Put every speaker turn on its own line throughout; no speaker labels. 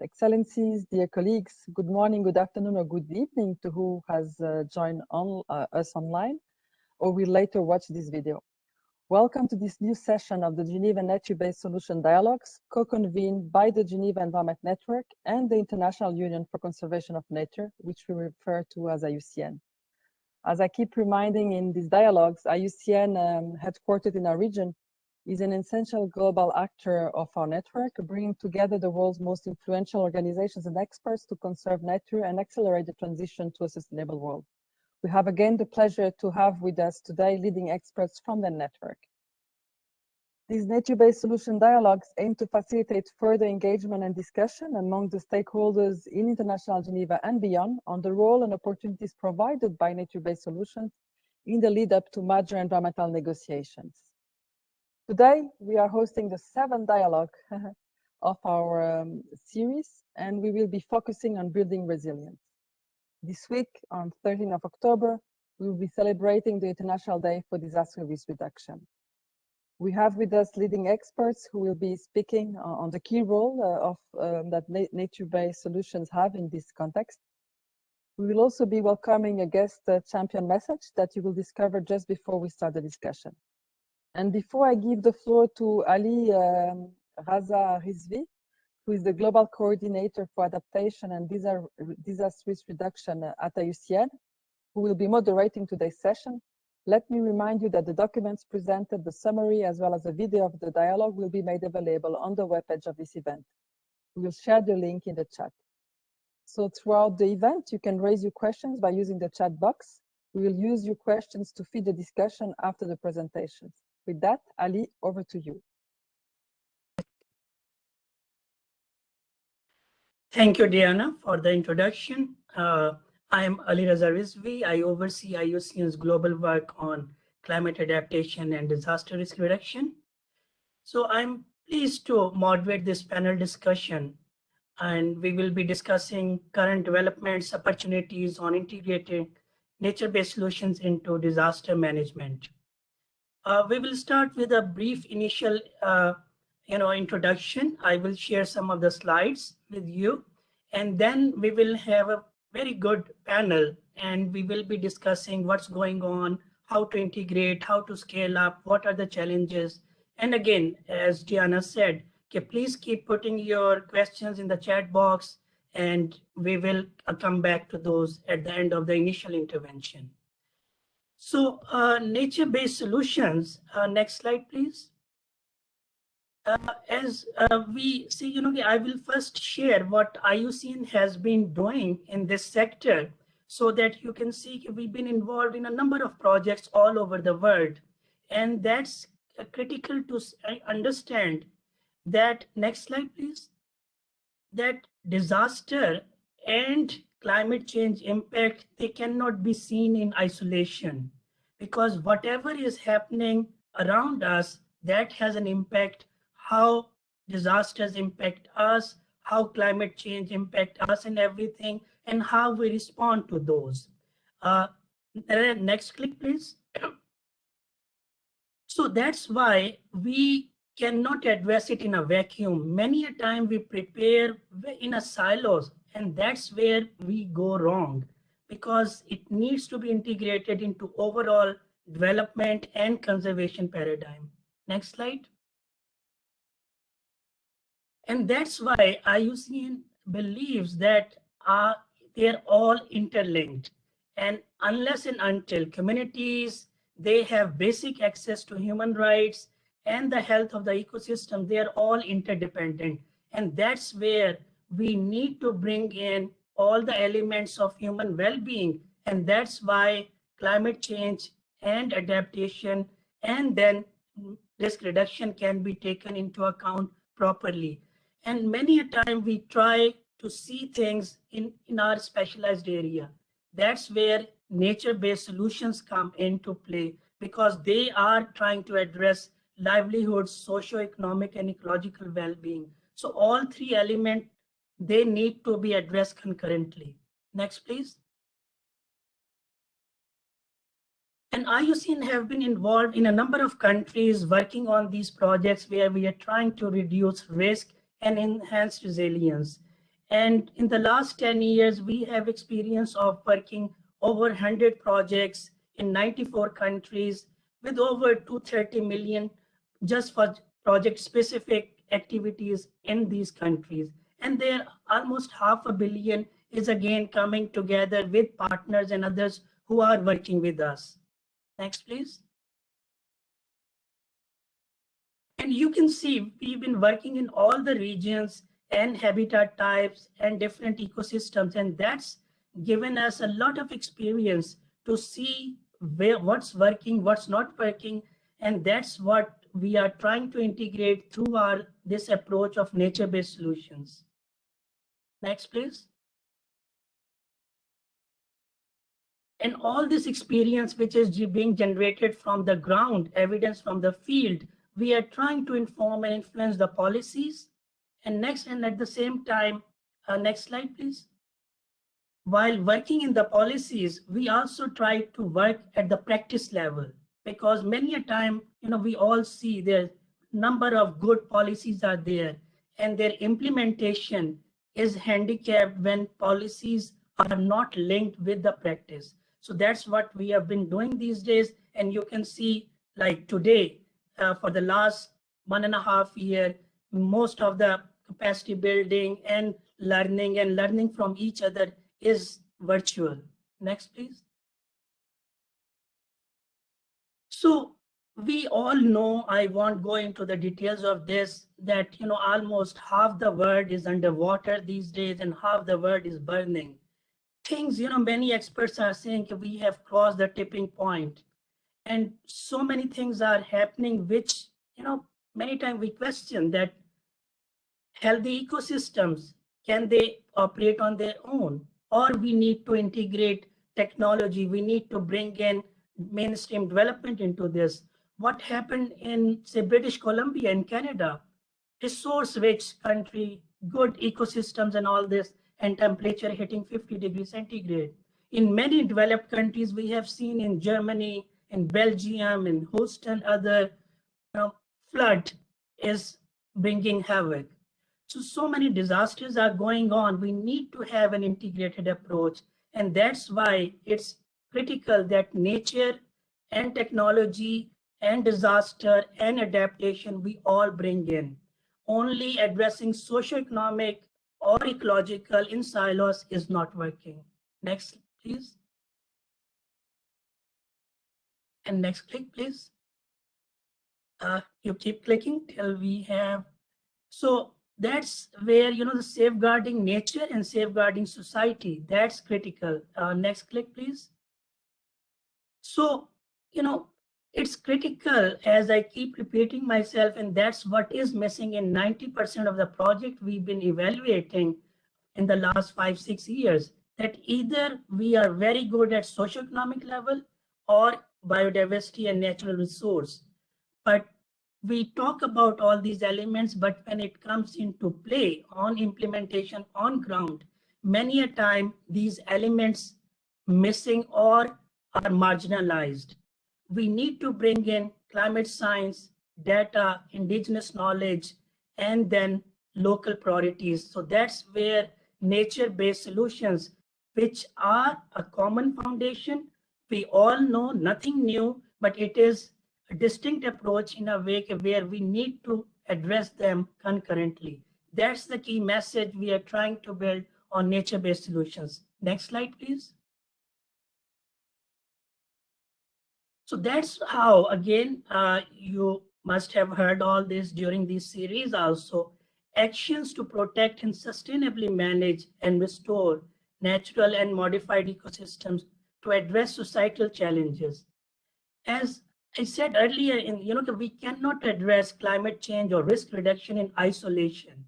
Excellencies, dear colleagues, good morning, good afternoon, or good evening to who has joined us online or will later watch this video. Welcome to this new session of the Geneva Nature-Based Solution Dialogues, co-convened by the Geneva Environment Network and the International Union for Conservation of Nature, which we refer to as IUCN. As I keep reminding in these dialogues, IUCN, headquartered in our region, is an essential global actor of our network, bringing together the world's most influential organizations and experts to conserve nature and accelerate the transition to a sustainable world. We have again the pleasure to have with us today leading experts from the network. These nature-based solution dialogues aim to facilitate further engagement and discussion among the stakeholders in international Geneva and beyond on the role and opportunities provided by nature-based solutions in the lead up to major environmental negotiations. Today, we are hosting the 7th dialogue of our series, and we will be focusing on building resilience. This week, on 13th of October, we will be celebrating the International Day for Disaster Risk Reduction. We have with us leading experts who will be speaking on the key role that nature-based solutions have in this context. We will also be welcoming a guest champion message that you will discover just before we start the discussion. And before I give the floor to Ali Raza Rizvi, who is the Global Coordinator for Adaptation and Disaster Risk Reduction at IUCN, who will be moderating today's session, let me remind you that the documents presented, the summary, as well as a video of the dialogue will be made available on the webpage of this event. We will share the link in the chat. So throughout the event, you can raise your questions by using the chat box. We will use your questions to feed the discussion after the presentations. With that, Ali, over to you.
Thank you, Diana, for the introduction. I am Ali Raza Rizvi. I oversee IUCN's global work on climate adaptation and disaster risk reduction. So I'm pleased to moderate this panel discussion, and we will be discussing current developments, opportunities on integrating nature-based solutions into disaster management. We will start with a brief initial introduction. I will share some of the slides with you, and then we will have a very good panel, and we will be discussing what's going on, how to integrate, how to scale up, what are the challenges. And again, as Diana said, please keep putting your questions in the chat box, and we will come back to those at the end of the initial intervention. So nature-based solutions, next slide, please. As we see, I will first share what IUCN has been doing in this sector so that you can see we've been involved in a number of projects all over the world. And that's critical to understand that, next slide, please, that disaster and climate change impact, they cannot be seen in isolation, because whatever is happening around us, that has an impact, how disasters impact us, how climate change impact us and everything, and how we respond to those. Next click, please. So that's why we cannot address it in a vacuum. Many a time we prepare in a silos, and that's where we go wrong, because it needs to be integrated into overall development and conservation paradigm. Next slide. And that's why IUCN believes that they're all interlinked. And unless and until communities, they have basic access to human rights and the health of the ecosystem, they are all interdependent. And that's where we need to bring in all the elements of human well-being. And that's why climate change and adaptation and then risk reduction can be taken into account properly. And many a time we try to see things in our specialized area. That's where nature-based solutions come into play, because they are trying to address livelihoods, socio-economic and ecological well-being. So all three elements, they need to be addressed concurrently. Next, please. And IUCN have been involved in a number of countries working on these projects where we are trying to reduce risk and enhance resilience. And in the last 10 years, we have experience of working over 100 projects in 94 countries with over 230 million just for project specific activities in these countries. And there almost $500 million is again coming together with partners and others who are working with us. Next, please. And you can see we've been working in all the regions and habitat types and different ecosystems, and that's given us a lot of experience to see what's working, what's not working, and that's what we are trying to integrate through this approach of nature-based solutions. Next, please. And all this experience which is being generated from the ground, evidence from the field, we are trying to inform and influence the policies. And next, and at the same time, next slide, please. While working in the policies, we also try to work at the practice level, because many a time, we all see there's number of good policies are there and their implementation is handicapped when policies are not linked with the practice. So that's what we have been doing these days. And you can see like today, for the last 1.5 years, most of the capacity building and learning from each other is virtual. Next, please. So we all know, I won't go into the details of this, that almost half the world is underwater these days and half the world is burning. Things, many experts are saying we have crossed the tipping point. And so many things are happening, which, many times we question that healthy ecosystems, can they operate on their own? Or we need to integrate technology, we need to bring in mainstream development into this. What happened in, say, British Columbia in Canada, resource-rich country, good ecosystems and all this, and temperature hitting 50 degrees centigrade. In many developed countries, we have seen in Germany, in Belgium, in Houston, other flood is bringing havoc. So many disasters are going on. We need to have an integrated approach. And that's why it's critical that nature and technology and disaster and adaptation, we all bring in. Only addressing socioeconomic or ecological in silos is not working. Next, please. And next click, please. You keep clicking till we have. So that's where, the safeguarding nature and safeguarding society, that's critical. Next click, please. So, it's critical, as I keep repeating myself, and that's what is missing in 90% of the project we've been evaluating in the last 5-6 years, that either we are very good at socioeconomic level or biodiversity and natural resource. But we talk about all these elements, but when it comes into play on implementation on ground, many a time these elements missing or are marginalized. We need to bring in climate science, data, indigenous knowledge, and then local priorities. So that's where nature-based solutions, which are a common foundation. We all know nothing new, but it is a distinct approach in a way where we need to address them concurrently. That's the key message we are trying to build on nature-based solutions. Next slide, please. So that's how, again, you must have heard all this during this series also. Actions to protect and sustainably manage and restore natural and modified ecosystems to address societal challenges. As I said earlier, we cannot address climate change or risk reduction in isolation.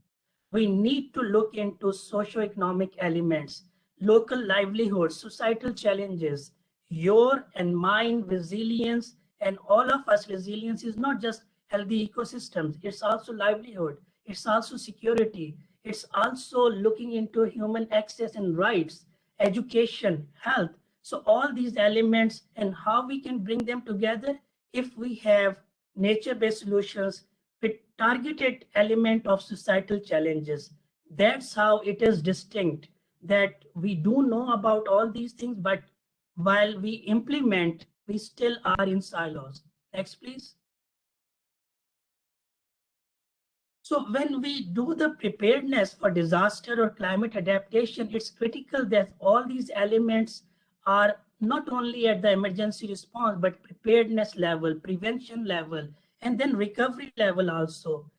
We need to look into socioeconomic elements, local livelihoods, societal challenges, your and mine resilience, and all of us resilience is not just healthy ecosystems, it's also livelihood, it's also security, it's also looking into human access and rights, education, health. So all these elements and how we can bring them together if we have nature-based solutions with targeted element of societal challenges. That's how it is distinct, that we do know about all these things, but while we implement, we still are in silos. Next, please. So when we do the preparedness for disaster or climate adaptation, it's critical that all these elements are not only at the emergency response, but preparedness level, prevention level, and then recovery level also.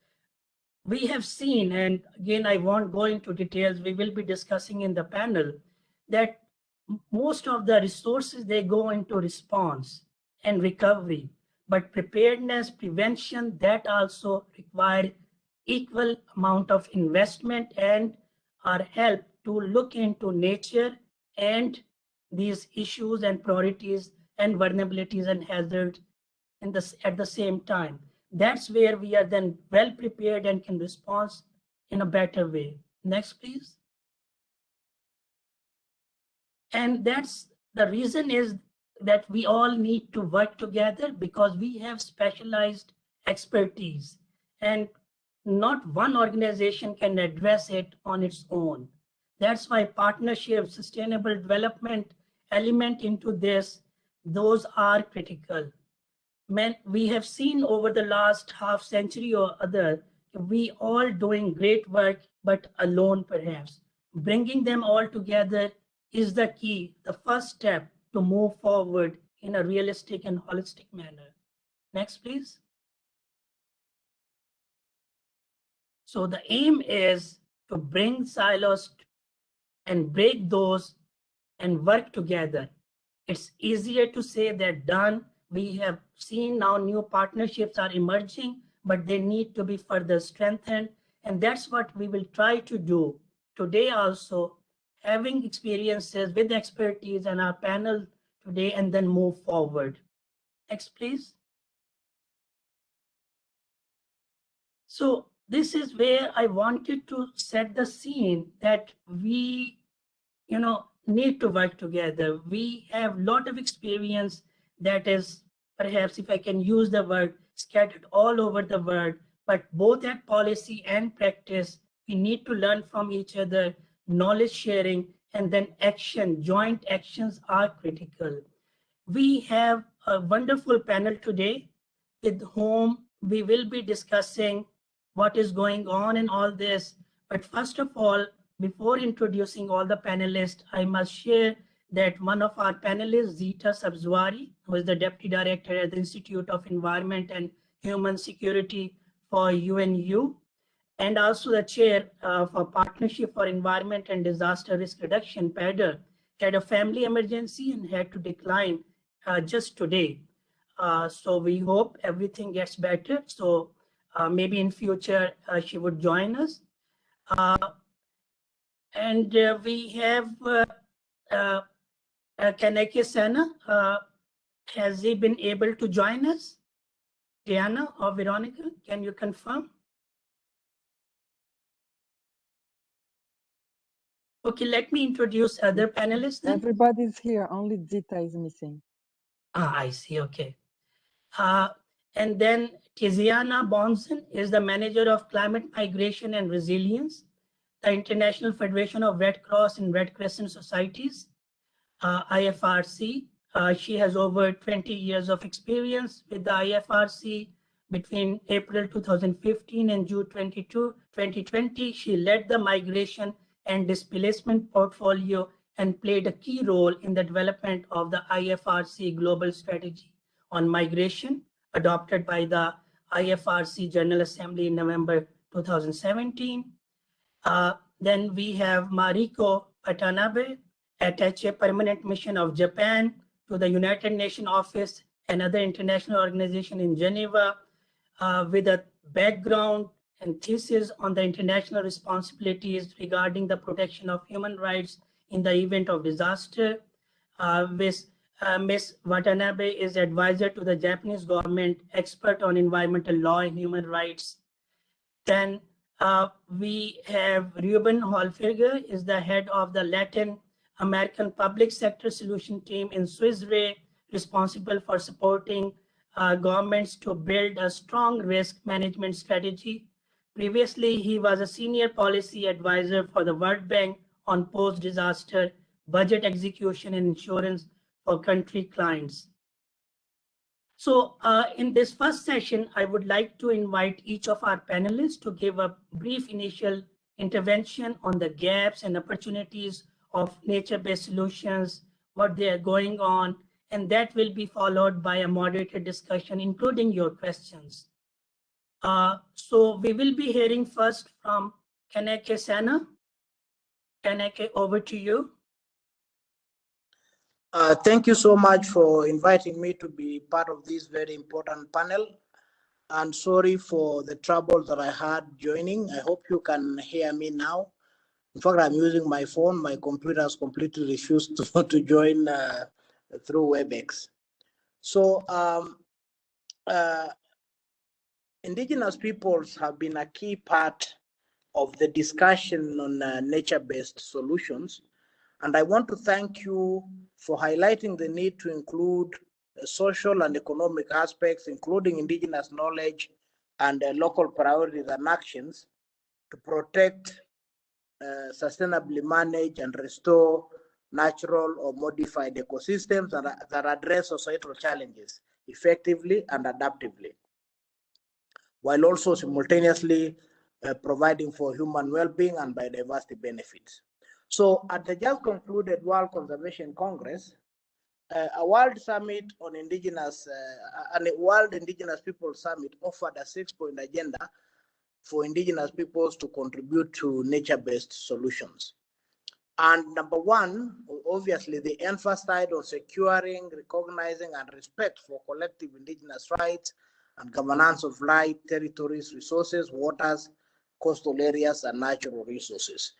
We have seen, and again, I won't go into details, we will be discussing in the panel, that most of the resources, they go into response and recovery, but preparedness, prevention, that also require equal amount of investment and our help to look into nature and these issues and priorities and vulnerabilities and hazards at the same time. That's where we are then well prepared and can respond in a better way. Next, please. And that's the reason is that we all need to work together because we have specialized expertise and not one organization can address it on its own. That's why partnership, sustainable development element into this, those are critical. We have seen over the last half century or other, we all doing great work, but alone perhaps. Bringing them all together is the key, the first step to move forward in a realistic and holistic manner. Next, please. So the aim is to bring silos and break those and work together. It's easier to say than done. We have seen now new partnerships are emerging, but they need to be further strengthened. And that's what we will try to do today also, having experiences with expertise and our panel today, and then move forward. Next, please. So this is where I wanted to set the scene that we, need to work together. We have a lot of experience that is, perhaps if I can use the word, scattered all over the world, but both at policy and practice, we need to learn from each other, knowledge sharing, and then action. Joint actions are critical. We have a wonderful panel today with whom we will be discussing what is going on in all this. But first of all, before introducing all the panelists, I must share that one of our panelists, Zita Sabzwari, who is the Deputy Director at the Institute of Environment and Human Security for UNU, and also the Chair for Partnership for Environment and Disaster Risk Reduction, PADR, had a family emergency and had to decline just today. So we hope everything gets better. So maybe in future she would join us. And we have Kaneke Sena. Has he been able to join us? Diana or Veronica, can you confirm? Okay, let me introduce other panelists then.
Everybody's here, only Zita is missing.
I see, okay. And then Tiziana Bonson is the Manager of Climate Migration and Resilience, the International Federation of Red Cross and Red Crescent Societies, IFRC. She has over 20 years of experience with the IFRC. Between April 2015 and June 2020, she led the migration and displacement portfolio and played a key role in the development of the IFRC Global Strategy on Migration, adopted by the IFRC General Assembly in November 2017. Then we have Mariko Watanabe, Attaché Permanent Mission of Japan to the United Nations Office, another international organization in Geneva, with a background and thesis on the international responsibilities regarding the protection of human rights in the event of disaster. Ms. Watanabe is advisor to the Japanese government, expert on environmental law and human rights. Then we have Ruben Holfiger, is the head of the Latin American Public Sector Solution Team in Swiss Re, responsible for supporting governments to build a strong risk management strategy Previously, he was a senior policy advisor for the World Bank on post-disaster budget execution and insurance for country clients. So in this first session, I would like to invite each of our panelists to give a brief initial intervention on the gaps and opportunities of nature-based solutions, what they are going on, and that will be followed by a moderated discussion, including your questions. So we will be hearing first from Kaneke Sana. Kaneke, over to you.
Thank you so much for inviting me to be part of this very important panel. And sorry for the trouble that I had joining. I hope you can hear me now. In fact, I'm using my phone. My computer has completely refused to join through WebEx. So Indigenous peoples have been a key part of the discussion on nature-based solutions. And I want to thank you for highlighting the need to include social and economic aspects, including indigenous knowledge and local priorities and actions to protect, sustainably manage and restore natural or modified ecosystems that address societal challenges effectively and adaptively, while also simultaneously providing for human well-being and biodiversity benefits. So at the just concluded World Conservation Congress, a World Summit on Indigenous, and a World Indigenous Peoples Summit offered a 6-point agenda for Indigenous peoples to contribute to nature-based solutions. And number one, obviously, they emphasized on securing, recognizing, and respect for collective Indigenous rights and governance of land, territories, resources, waters, coastal areas, and natural resources.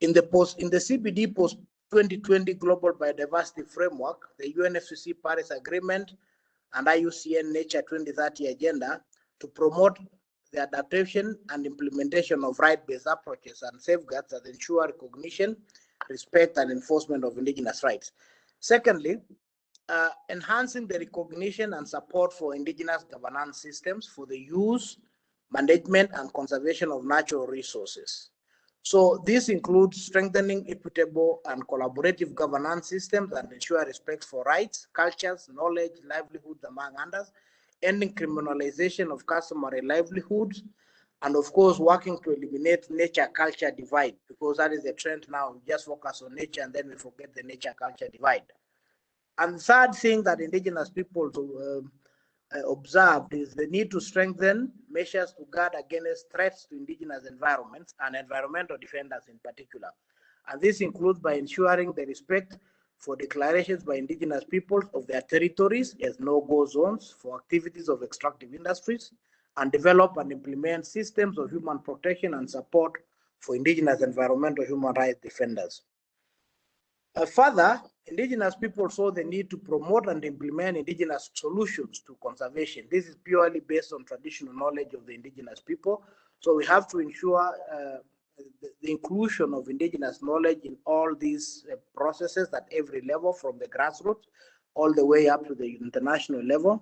In the CBD post 2020 Global Biodiversity Framework, the UNFCCC Paris Agreement, and IUCN Nature 2030 Agenda to promote the adaptation and implementation of right-based approaches and safeguards that ensure recognition, respect, and enforcement of Indigenous rights. Secondly, enhancing the recognition and support for Indigenous governance systems for the use, management, and conservation of natural resources. So this includes strengthening equitable and collaborative governance systems that ensure respect for rights, cultures, knowledge, livelihoods, among others, ending criminalization of customary livelihoods, and of course, working to eliminate nature-culture divide, because that is the trend now. We just focus on nature and then we forget the nature-culture divide. And the third thing that Indigenous people observed is the need to strengthen measures to guard against threats to Indigenous environments and environmental defenders in particular. And this includes by ensuring the respect for declarations by Indigenous peoples of their territories as no-go zones for activities of extractive industries, and develop and implement systems of human protection and support for Indigenous environmental human rights defenders. Further, Indigenous people saw the need to promote and implement Indigenous solutions to conservation. This is purely based on traditional knowledge of the Indigenous people. So we have to ensure the inclusion of Indigenous knowledge in all these processes at every level, from the grassroots all the way up to the international level,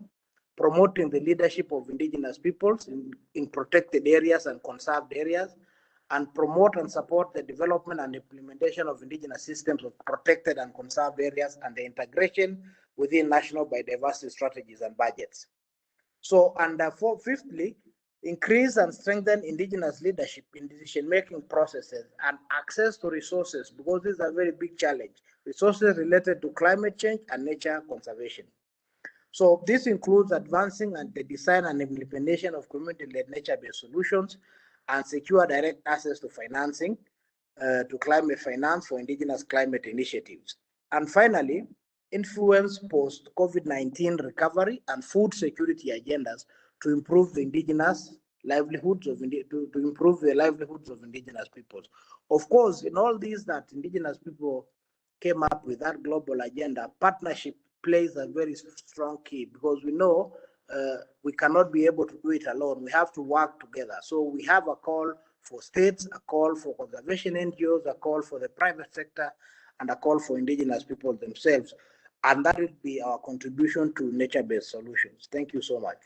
promoting the leadership of Indigenous peoples in protected areas and conserved areas, and promote and support the development and implementation of Indigenous systems of protected and conserved areas and the integration within national biodiversity strategies and budgets. So, and fifthly, increase and strengthen Indigenous leadership in decision-making processes and access to resources, because this is a very big challenge, resources related to climate change and nature conservation. So this includes advancing and the design and implementation of community-led nature-based solutions and secure direct access to financing, to climate finance for Indigenous climate initiatives. And finally, influence post-COVID-19 recovery and food security agendas to improve the Indigenous livelihoods of to improve the livelihoods of Indigenous peoples. Of course, in all these that Indigenous people came up with that global agenda, partnership plays a very strong key, because we know we cannot be able to do it alone. We have to work together. So we have a call for states, a call for conservation NGOs, a call for the private sector, and a call for Indigenous people themselves. And that will be our contribution to nature-based solutions. Thank you so much.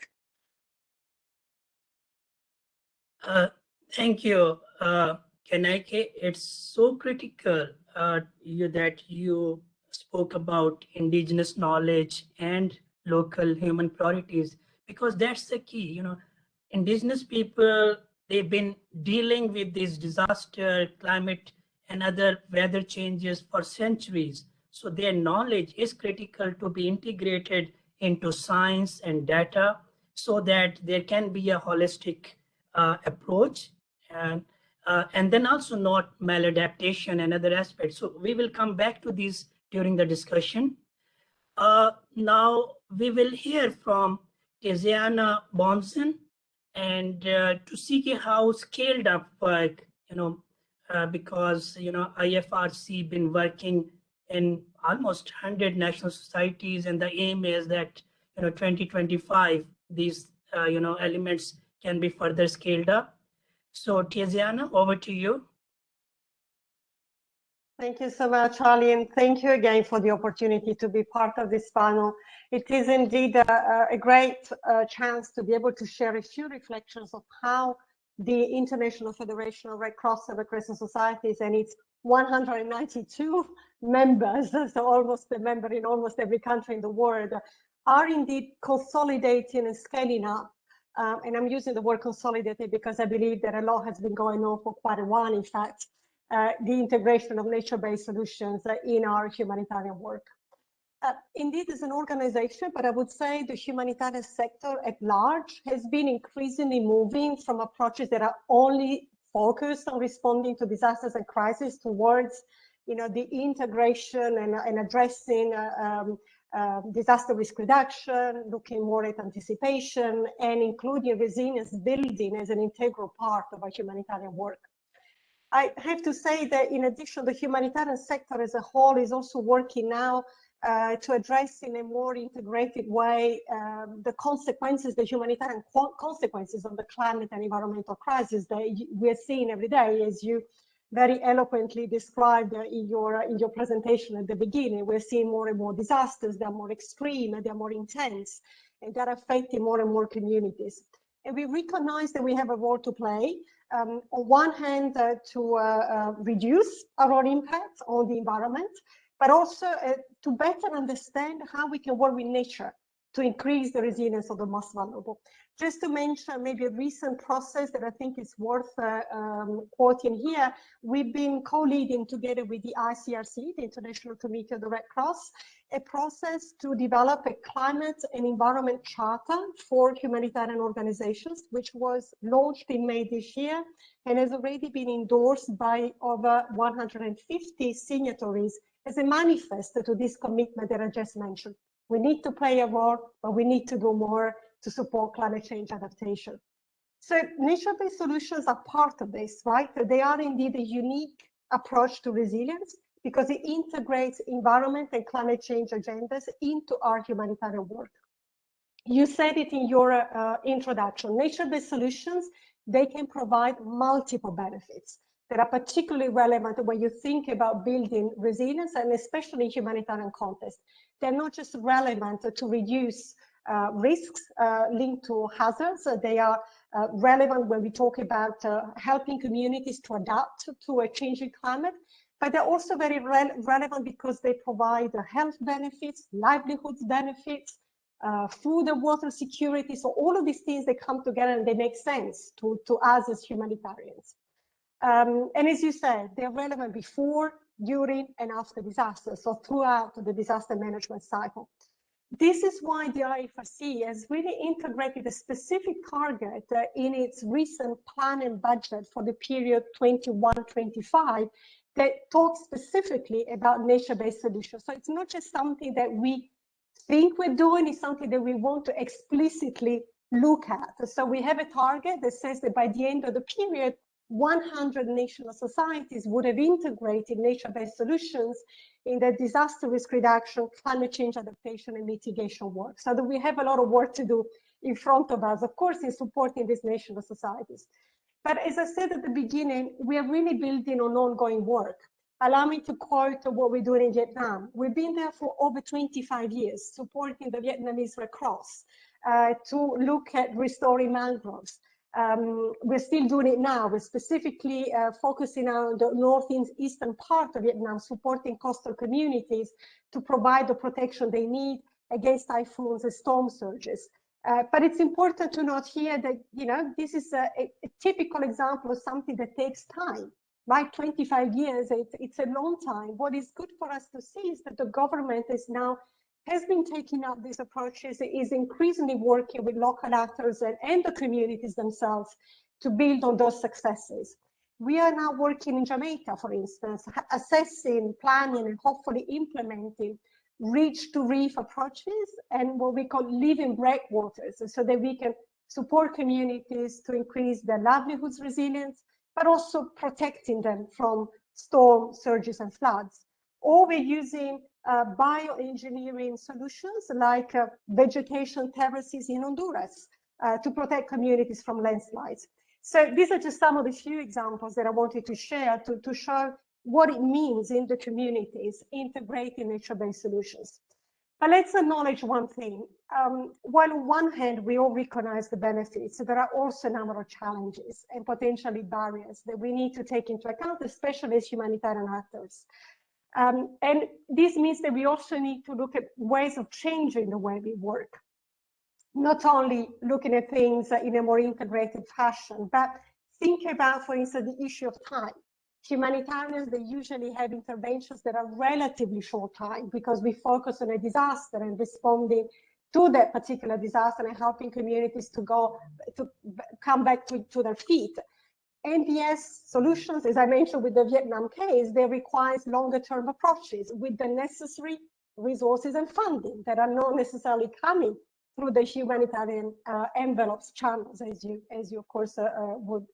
Thank you, Kanake. It's so critical that you spoke about indigenous knowledge and local human priorities, because that's the key. Indigenous people, they've been dealing with this disaster, climate, and other weather changes for centuries. So their knowledge is critical to be integrated into science and data so that there can be a holistic approach, and then also not maladaptation and other aspects. So we will come back to these during the discussion. Now we will hear from Tiziana Bonson and to see how scaled up work, because IFRC been working in almost 100 national societies, and the aim is that 2025 these elements can be further scaled up. So Tiziana, over to you.
Thank you so much, Charlie, and thank you again for the opportunity to be part of this panel. It is indeed a great chance to be able to share a few reflections of how the International Federation of Red Cross and Red Crescent Societies and its 192 members, so almost a member in almost every country in the world, are indeed consolidating and scaling up. And I'm using the word consolidated because I believe that a lot has been going on for quite a while, in fact, the integration of nature-based solutions in our humanitarian work. Indeed, as an organization, but I would say the humanitarian sector at large has been increasingly moving from approaches that are only focused on responding to disasters and crises towards, the integration and addressing disaster risk reduction, looking more at anticipation, and including resilience building as an integral part of our humanitarian work. I have to say that in addition, the humanitarian sector as a whole is also working now to address in a more integrated way the consequences, the humanitarian consequences of the climate and environmental crisis that we're seeing every day, as you very eloquently described in your presentation at the beginning. We're seeing more and more disasters. They're more extreme, and they're more intense, and they're affecting more and more communities. And we recognize that we have a role to play. On one hand, to reduce our own impact on the environment, but also to better understand how we can work with nature to increase the resilience of the most vulnerable. Just to mention maybe a recent process that I think is worth quoting here, we've been co-leading together with the ICRC, the International Committee of the Red Cross, a process to develop a climate and environment charter for humanitarian organizations, which was launched in May this year and has already been endorsed by over 150 signatories as a manifest to this commitment that I just mentioned. We need to play a role, but we need to do more to support climate change adaptation. So nature-based solutions are part of this, right? They are indeed a unique approach to resilience because it integrates environment and climate change agendas into our humanitarian work. You said it in your introduction. Nature-based solutions, they can provide multiple benefits that are particularly relevant when you think about building resilience, and especially in humanitarian context. They're not just relevant to reduce risks linked to hazards. They are relevant when we talk about helping communities to adapt to a changing climate, but they're also very relevant because they provide health benefits, livelihoods benefits, food and water security. So all of these things, they come together and they make sense to us as humanitarians. And as you said, they're relevant before, during, and after disasters, so throughout the disaster management cycle. This is why the IFRC has really integrated a specific target in its recent plan and budget for the period 21-25 that talks specifically about nature-based solutions. So it's not just something that we think we're doing, it's something that we want to explicitly look at. So we have a target that says that by the end of the period, 100 national societies would have integrated nature-based solutions in their disaster risk reduction, climate change adaptation, and mitigation work. So that we have a lot of work to do in front of us, of course, in supporting these national societies. But as I said at the beginning, we are really building on ongoing work. Allow me to quote what we're doing in Vietnam. We've been there for over 25 years, supporting the Vietnamese Red Cross to look at restoring mangroves. We're still doing it now. We're specifically focusing on the northeastern part of Vietnam, supporting coastal communities to provide the protection they need against typhoons and storm surges. But it's important to note here that, you know, this is a typical example of something that takes time, right? 25 years, it's a long time. What is good for us to see is that the government has been taking up these approaches, is increasingly working with local actors and the communities themselves to build on those successes. We are now working in Jamaica, for instance, assessing, planning, and hopefully implementing reach-to-reef approaches and what we call living breakwaters, so that we can support communities to increase their livelihoods resilience, but also protecting them from storm surges and floods. Or we're using bioengineering solutions like vegetation terraces in Honduras to protect communities from landslides. So these are just some of the few examples that I wanted to share to show what it means in the communities integrating nature-based solutions. But let's acknowledge one thing. While on one hand, we all recognize the benefits, there are also a number of challenges and potentially barriers that we need to take into account, especially as humanitarian actors. And this means that we also need to look at ways of changing the way we work, not only looking at things in a more integrated fashion, but think about, for instance, the issue of time. Humanitarians, they usually have interventions that are relatively short time because we focus on a disaster and responding to that particular disaster and helping communities to come back to their feet. NBS solutions, as I mentioned with the Vietnam case, they require longer term approaches with the necessary resources and funding that are not necessarily coming through the humanitarian envelopes channels, as you of course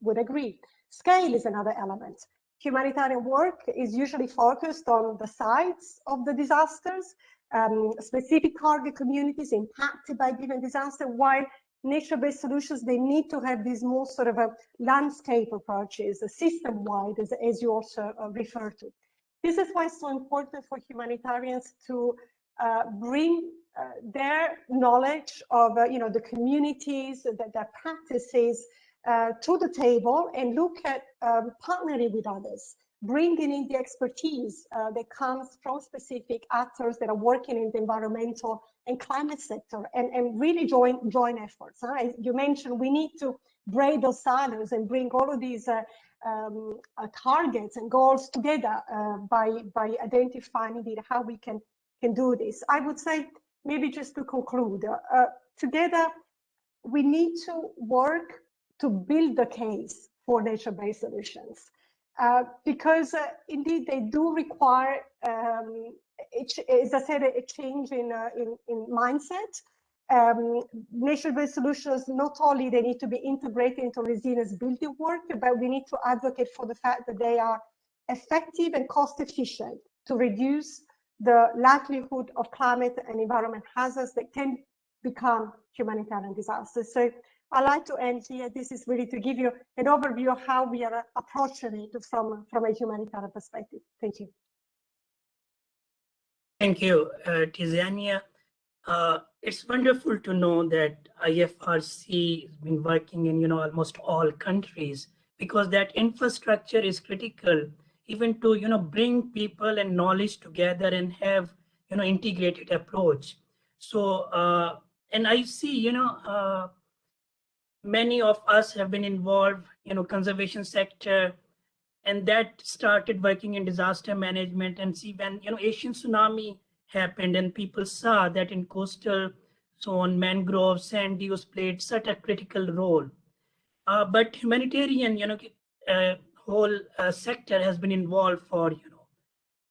would agree. Scale is another element. Humanitarian work is usually focused on the sites of the disasters, specific target communities impacted by given disaster, while nature-based solutions, they need to have these more sort of a landscape approaches, system-wide, as you also refer to. This is why it's so important for humanitarians to bring their knowledge of the communities, their practices to the table and look at partnering with others, bringing in the expertise that comes from specific actors that are working in the environmental and climate sector, and really join efforts. You mentioned we need to break those silos and bring all of these targets and goals together by identifying indeed how we can do this. I would say, maybe just to conclude, together we need to work to build the case for nature-based solutions. Because indeed they do require, as I said, a change in mindset. Nature-based solutions, not only they need to be integrated into resilience building work, but we need to advocate for the fact that they are effective and cost efficient to reduce the likelihood of climate and environment hazards that can become humanitarian disasters. So I'd like to end here. This is really to give you an overview of how we are approaching it from a humanitarian perspective. Thank you.
Thank you, Tiziana. It's wonderful to know that IFRC has been working in almost all countries, because that infrastructure is critical even to bring people and knowledge together and have integrated approach. So and I see many of us have been involved conservation sector, and that started working in disaster management. And see, when Asian tsunami happened and people saw that in coastal zone, mangroves, sand dunes played such a critical role. But humanitarian whole sector has been involved for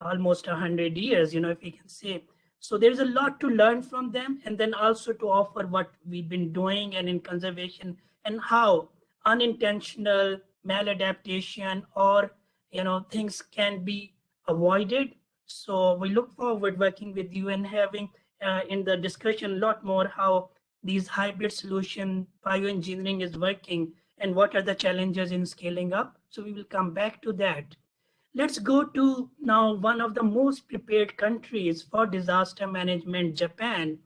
almost 100 years, if we can say. So there's a lot to learn from them, and then also to offer what we've been doing and in conservation, and how unintentional maladaptation or things can be avoided. So we look forward working with you and having in the discussion a lot more how these hybrid solution bioengineering is working and what are the challenges in scaling up. So we will come back to that. Let's go to now one of the most prepared countries for disaster management, Japan.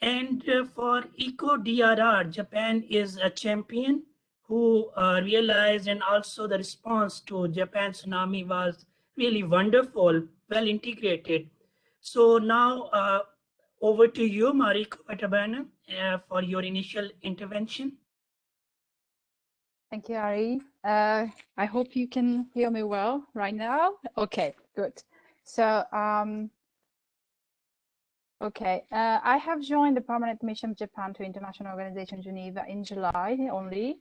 And for eco DRR, Japan is a champion who realized, and also the response to Japan tsunami was really wonderful, well integrated. So now over to you, Mariko Vatabana, for your initial intervention.
Thank you, Ari. I hope you can hear me well right now. Okay, good. So, I have joined the Permanent Mission of Japan to International Organization Geneva in July only,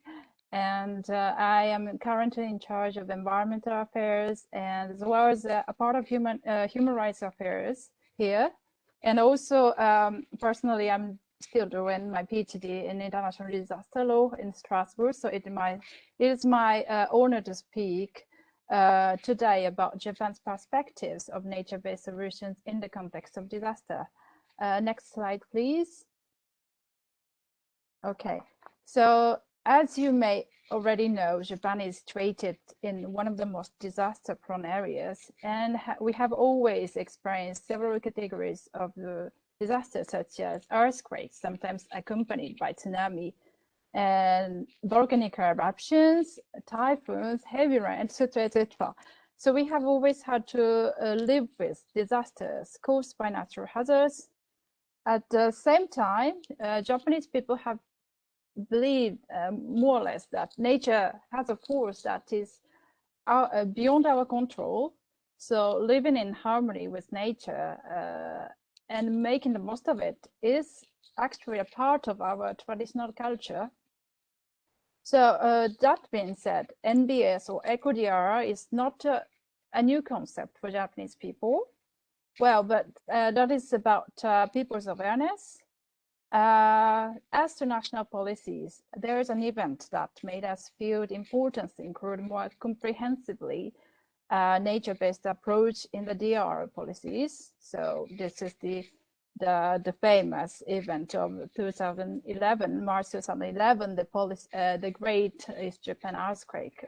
and I am currently in charge of environmental affairs and as well as a part of human rights affairs here. And also, personally, I'm still doing my PhD in international disaster law in Strasbourg. So it is my honor to speak today about Japan's perspectives of nature-based solutions in the context of disaster. Next slide, please. Okay, so as you may already know, Japan is situated in one of the most disaster-prone areas, and we have always experienced several categories of the disasters, such as earthquakes, sometimes accompanied by tsunami, and volcanic eruptions, typhoons, heavy rain, etc., etc. So we have always had to live with disasters caused by natural hazards. At the same time, Japanese people have believed more or less that nature has a force that is beyond our control. So living in harmony with nature and making the most of it is actually a part of our traditional culture. So that being said, NBS or eco-DRR is not a new concept for Japanese people. Well, but that is about people's awareness. As to national policies, there is an event that made us feel the importance to include more comprehensively nature-based approach in the DRR policies. So this is the famous event of 2011, March 2011, the Great East Japan earthquake,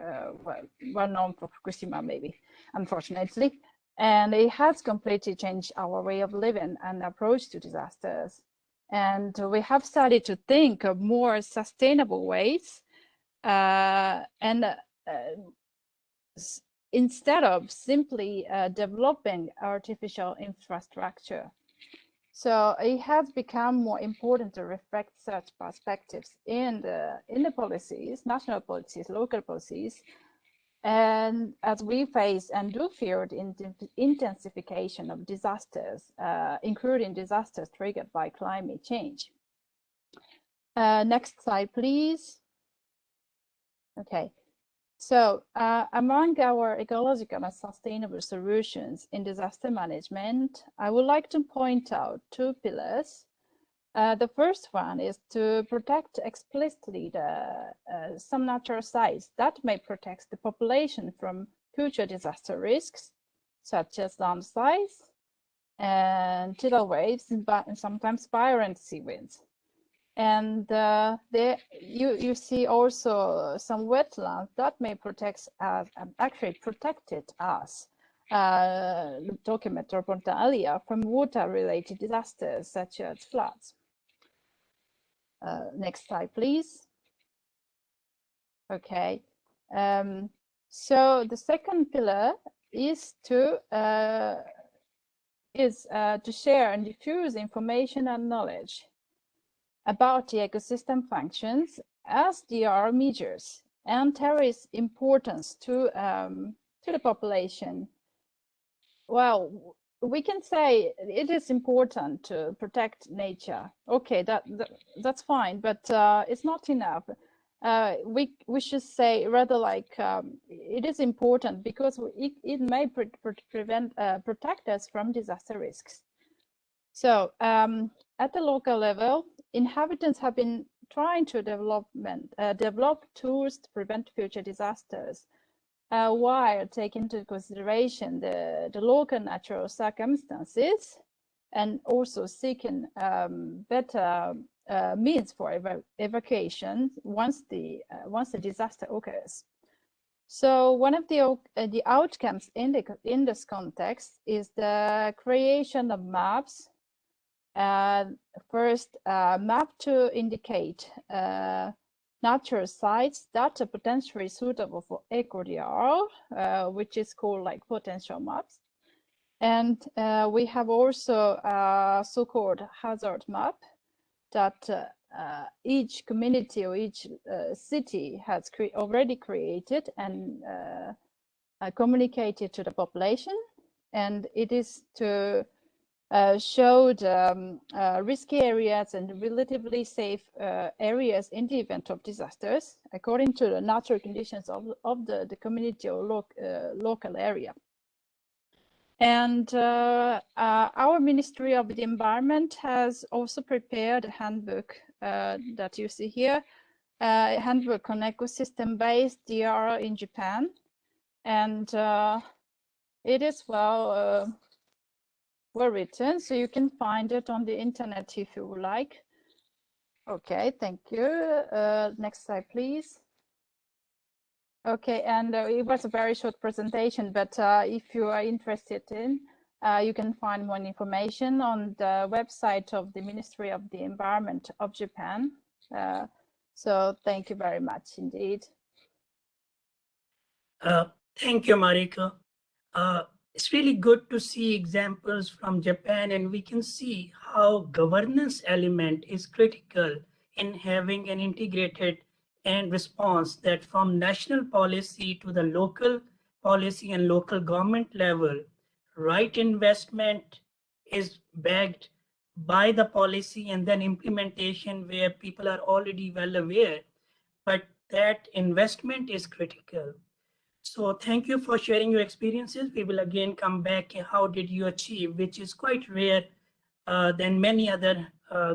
well known for Fukushima, maybe, unfortunately. And it has completely changed our way of living and approach to disasters. And we have started to think of more sustainable ways instead of simply developing artificial infrastructure. So it has become more important to reflect such perspectives in the policies, national policies, local policies, and as we face and do fear the intensification of disasters, including disasters triggered by climate change. Next slide, please. Okay, so among our ecological and sustainable solutions in disaster management, I would like to point out two pillars. The first one is to protect explicitly some natural sites that may protect the population from future disaster risks, such as landslides and tidal waves, and sometimes violent sea winds. And you see also some wetlands that may protect us, actually protected us, Tokyo metropolitan area, from water-related disasters such as floods. Next slide, please. Okay. So the second pillar is to share and diffuse information and knowledge about the ecosystem functions as DRR measures and there is importance to the population. Well, we can say it is important to protect nature. Okay, that's fine, but it's not enough. We should say rather like it is important because it may protect us from disaster risks. So at the local level, inhabitants have been trying to develop tools to prevent future disasters. While taking into consideration the local natural circumstances and also seeking better means for evacuation once the disaster occurs. So one of the outcomes in this context is the creation of maps. First, map to indicate natural sites that are potentially suitable for eco-DRR, which is called like potential maps. And we have also a so-called hazard map that each community or each city has already created and communicated to the population. And it is to show the risky areas and relatively safe areas in the event of disasters, according to the natural conditions of the community or local area. And our Ministry of the Environment has also prepared a handbook that you see here, a handbook on ecosystem-based DRR in Japan. And it is well written, so you can find it on the internet if you would like. Okay, thank you. Next slide, please. Okay, and it was a very short presentation, but if you are interested in, you can find more information on the website of the Ministry of the Environment of Japan. So thank you very much indeed.
Thank you, Marika. It's really good to see examples from Japan, and we can see how governance element is critical in having an integrated and response that from national policy to the local policy and local government level, right investment is backed by the policy and then implementation where people are already well aware, but that investment is critical. So thank you for sharing your experiences. We will again come back. How did you achieve, which is quite rare than many other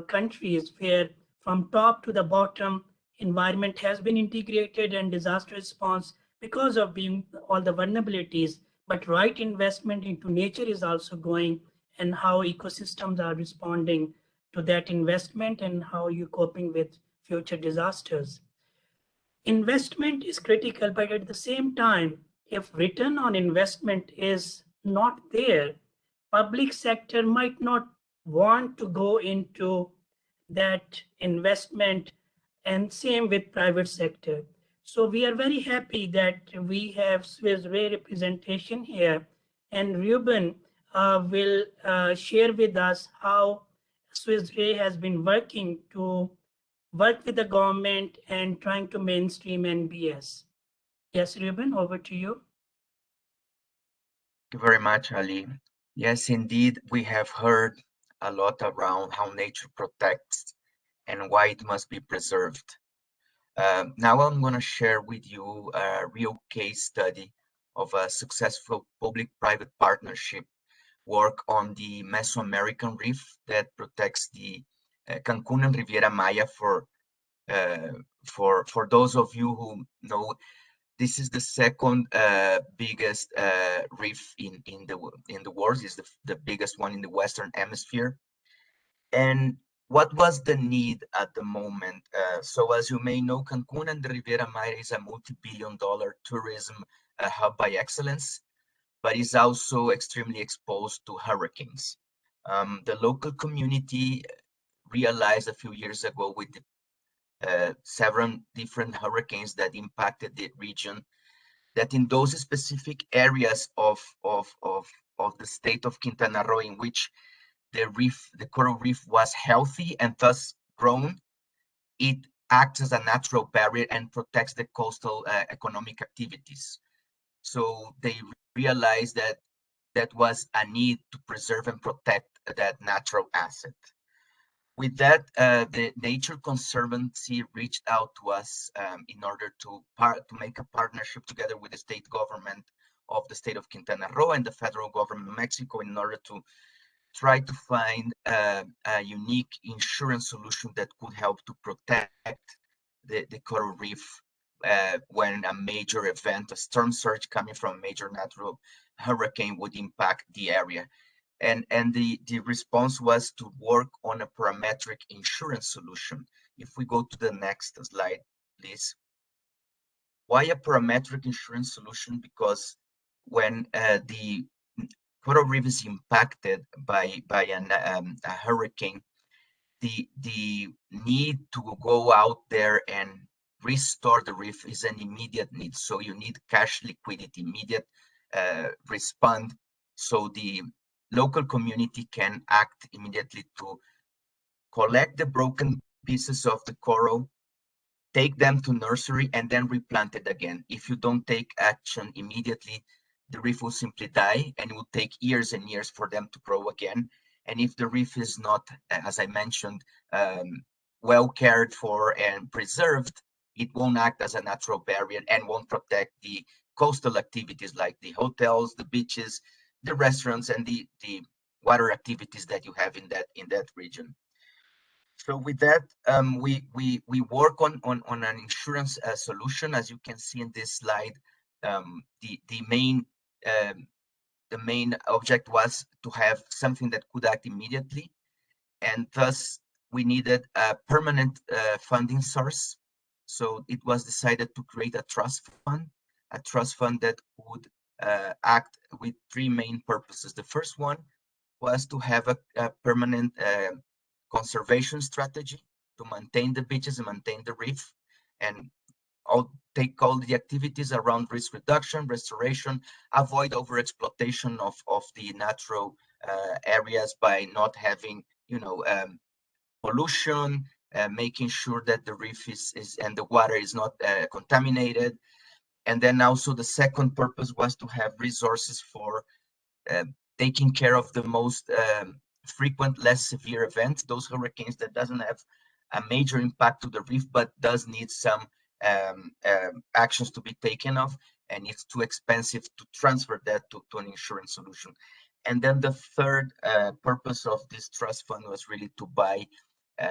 countries where from top to the bottom, environment has been integrated and disaster response because of being all the vulnerabilities, but right investment into nature is also going, and how ecosystems are responding to that investment and how you're coping with future disasters. Investment is critical, but at the same time, if return on investment is not there, public sector might not want to go into that investment, and same with private sector. So we are very happy that we have Swiss Re representation here, and Ruben will share with us how Swiss Re has been working to work with the government and trying to mainstream NBS. Yes, Ruben, over to you.
Thank you very much, Ali. Yes, indeed, we have heard a lot around how nature protects and why it must be preserved. Now I'm going to share with you a real case study of a successful public-private partnership work on the Mesoamerican reef that protects the Cancun and Riviera Maya. For those of you who know, this is the second biggest reef in the world. It's the biggest one in the Western Hemisphere. And what was the need at the moment? So as you may know, Cancun and the Riviera Maya is a multi-billion-dollar tourism hub by excellence, but is also extremely exposed to hurricanes. The local community realized a few years ago with the several different hurricanes that impacted the region, that in those specific areas of the state of Quintana Roo in which the coral reef was healthy and thus grown, it acts as a natural barrier and protects the coastal economic activities. So they realized that that was a need to preserve and protect that natural asset. With that, the Nature Conservancy reached out to us in order to make a partnership together with the state government of the state of Quintana Roo and the federal government of Mexico in order to try to find a unique insurance solution that could help to protect the coral reef when a major event, a storm surge coming from a major natural hurricane would impact the area. And the response was to work on a parametric insurance solution. If we go to the next slide, please. Why a parametric insurance solution? Because when the coral reef is impacted by a hurricane, the need to go out there and restore the reef is an immediate need. So you need cash liquidity, immediate respond, so the local community can act immediately to collect the broken pieces of the coral, take them to nursery, and then replant it again. If you don't take action immediately, the reef will simply die, and it will take years and years for them to grow again. And if the reef is not, as I mentioned, well cared for and preserved, it won't act as a natural barrier and won't protect the coastal activities like the hotels, the beaches, the restaurants, and the water activities that you have in that region. So with that, we work on an insurance solution. As you can see in this slide, the main object was to have something that could act immediately, and thus we needed a permanent funding source. So it was decided to create a trust fund that would act with three main purposes. The first one was to have a permanent conservation strategy to maintain the beaches and maintain the reef, and take all the activities around risk reduction, restoration, avoid overexploitation of the natural areas by not having, pollution, making sure that the reef is and the water is not contaminated. And then also the second purpose was to have resources for taking care of the most frequent, less severe events, those hurricanes that doesn't have a major impact to the reef, but does need some actions to be taken of, and it's too expensive to transfer that to an insurance solution. And then the third purpose of this trust fund was really to buy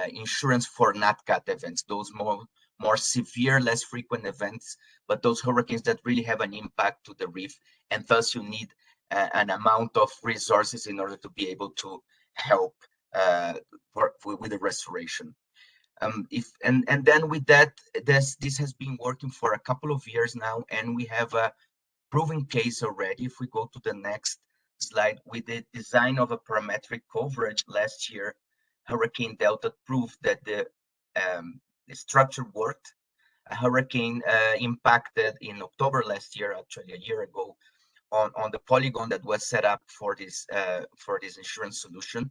insurance for NatCat events, those more severe, less frequent events, but those hurricanes that really have an impact to the reef, and thus you need an amount of resources in order to be able to help with the restoration. And then with that, this has been working for a couple of years now, and we have a proven case already. If we go to the next slide, with the design of a parametric coverage last year, Hurricane Delta proved that the structure worked. A hurricane impacted in October last year, actually a year ago, on the polygon that was set up for this insurance solution,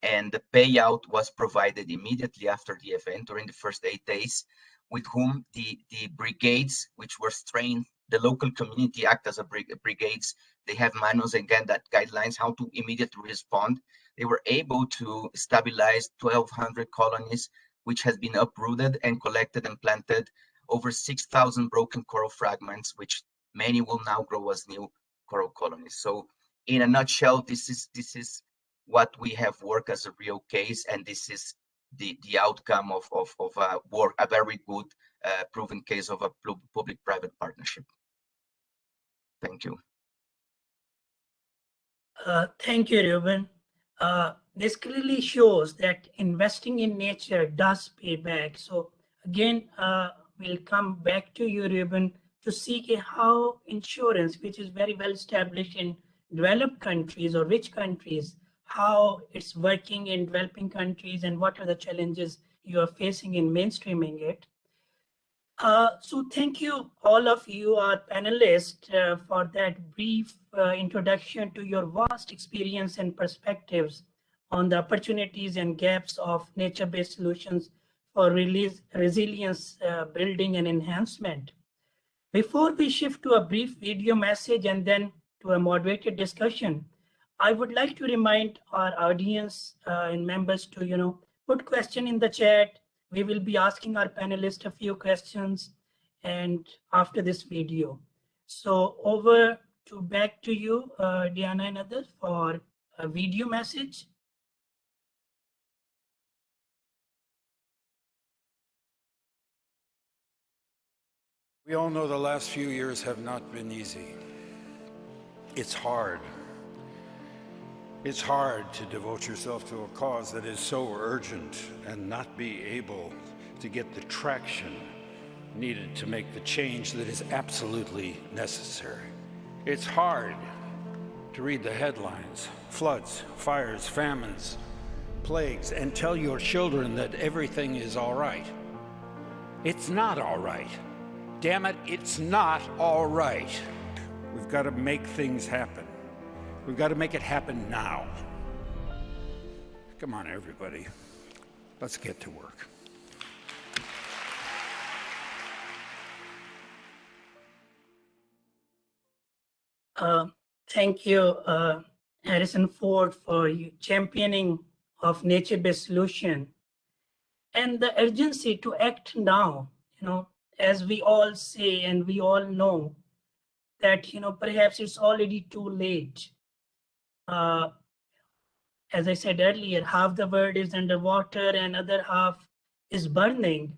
and the payout was provided immediately after the event during the first 8 days, with whom the brigades, which were trained, the local community act as a brigades. They have manuals, again, that guidelines how to immediately respond. They were able to stabilize 1,200 colonies, which has been uprooted and collected and planted over 6,000 broken coral fragments, which many will now grow as new coral colonies. So in a nutshell, this is what we have worked as a real case, and this is the outcome of a very good proven case of a public-private partnership. Thank you.
Thank you, Ruben. This clearly shows that investing in nature does pay back. So again, we'll come back to you, Ruben, to see how insurance, which is very well established in developed countries or rich countries, how it's working in developing countries, and what are the challenges you are facing in mainstreaming it. So thank you, all of you, our panelists, for that brief introduction to your vast experience and perspectives on the opportunities and gaps of nature-based solutions for resilience building and enhancement. Before we shift to a brief video message and then to a moderated discussion, I would like to remind our audience and members to, put question in the chat. We will be asking our panelists a few questions and after this video. So back to you, Diana and others, for a video message.
We all know the last few years have not been easy. It's hard. It's hard to devote yourself to a cause that is so urgent and not be able to get the traction needed to make the change that is absolutely necessary. It's hard to read the headlines, floods, fires, famines, plagues, and tell your children that everything is all right. It's not all right. Damn it, it's not all right. We've got to make things happen. We've got to make it happen now. Come on, everybody. Let's get to work.
Thank you, Harrison Ford, for you championing of nature-based solution and the urgency to act now. As we all say and we all know that perhaps it's already too late. As I said earlier, half the world is underwater and other half is burning.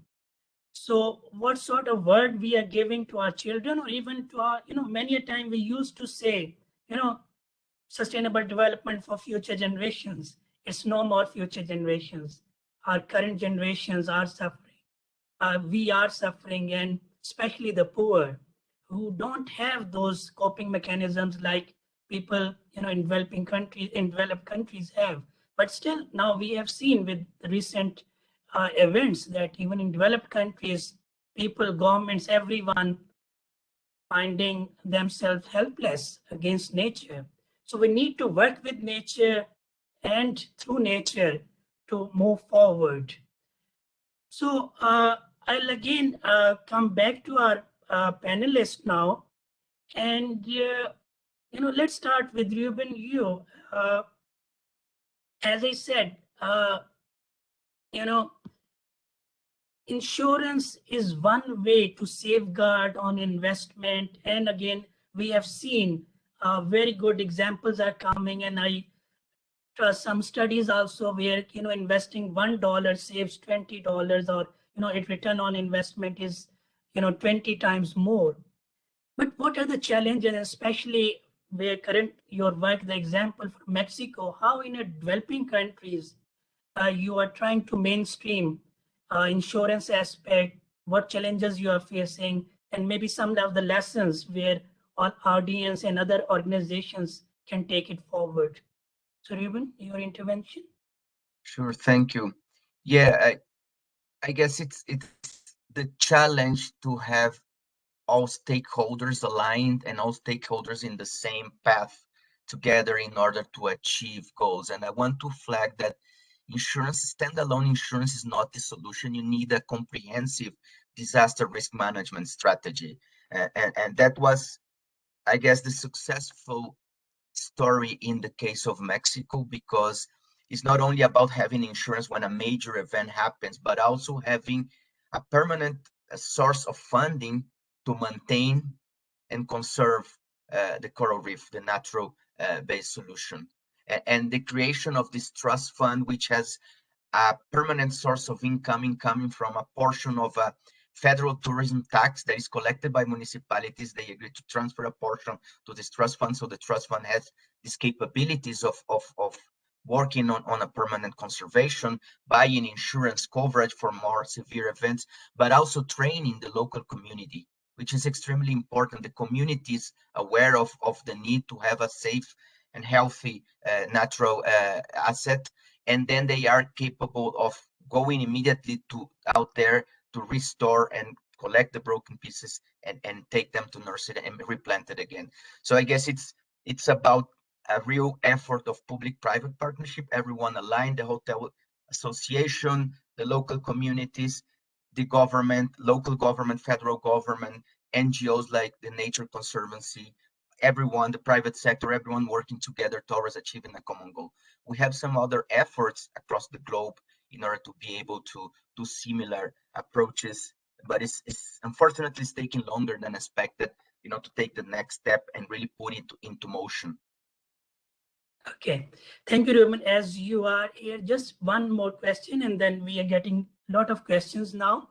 So what sort of word we are giving to our children, or even to our, many a time we used to say, sustainable development for future generations. It's no more future generations. Our current generations are suffering. We are suffering, and especially the poor who don't have those coping mechanisms like people, in developed countries have. But still, now we have seen with the recent events that even in developed countries, people, governments, everyone finding themselves helpless against nature. So we need to work with nature and through nature to move forward. So I'll again come back to our panelists now, and let's start with Ruben. You, as I said, insurance is one way to safeguard on investment, and again we have seen very good examples are coming, and I trust some studies also where investing $1 saves $20, or its return on investment is 20 times more. But what are the challenges, especially where your work, the example for Mexico, how in a developing countries you are trying to mainstream insurance aspect, what challenges you are facing, and maybe some of the lessons where our audience and other organizations can take it forward. So Ruben, your intervention?
Sure, thank you. Yeah, I guess it's the challenge to have all stakeholders aligned and all stakeholders in the same path together in order to achieve goals. And I want to flag that standalone insurance is not the solution. You need a comprehensive disaster risk management strategy. And that was, I guess, the successful story in the case of Mexico, because it's not only about having insurance when a major event happens, but also having a permanent source of funding to maintain and conserve the coral reef, the natural-based solution. And the creation of this trust fund, which has a permanent source of income coming from a portion of a federal tourism tax that is collected by municipalities. They agree to transfer a portion to this trust fund. So the trust fund has these capabilities of working on a permanent conservation, buying insurance coverage for more severe events, but also training the local community, which is extremely important. The community is aware of the need to have a safe and healthy natural asset, and then they are capable of going immediately out there to restore and collect the broken pieces and take them to nurse it and replant it again. So I guess it's about a real effort of public-private partnership, everyone aligned, the hotel association, the local communities, the government, local government, federal government, NGOs like the Nature Conservancy, everyone, the private sector, everyone working together towards achieving a common goal. We have some other efforts across the globe in order to be able to do similar approaches, but it's unfortunately it's taking longer than expected, to take the next step and really put it into motion.
Okay, thank you, Ruben. As you are here, just one more question, and then we are getting a lot of questions now.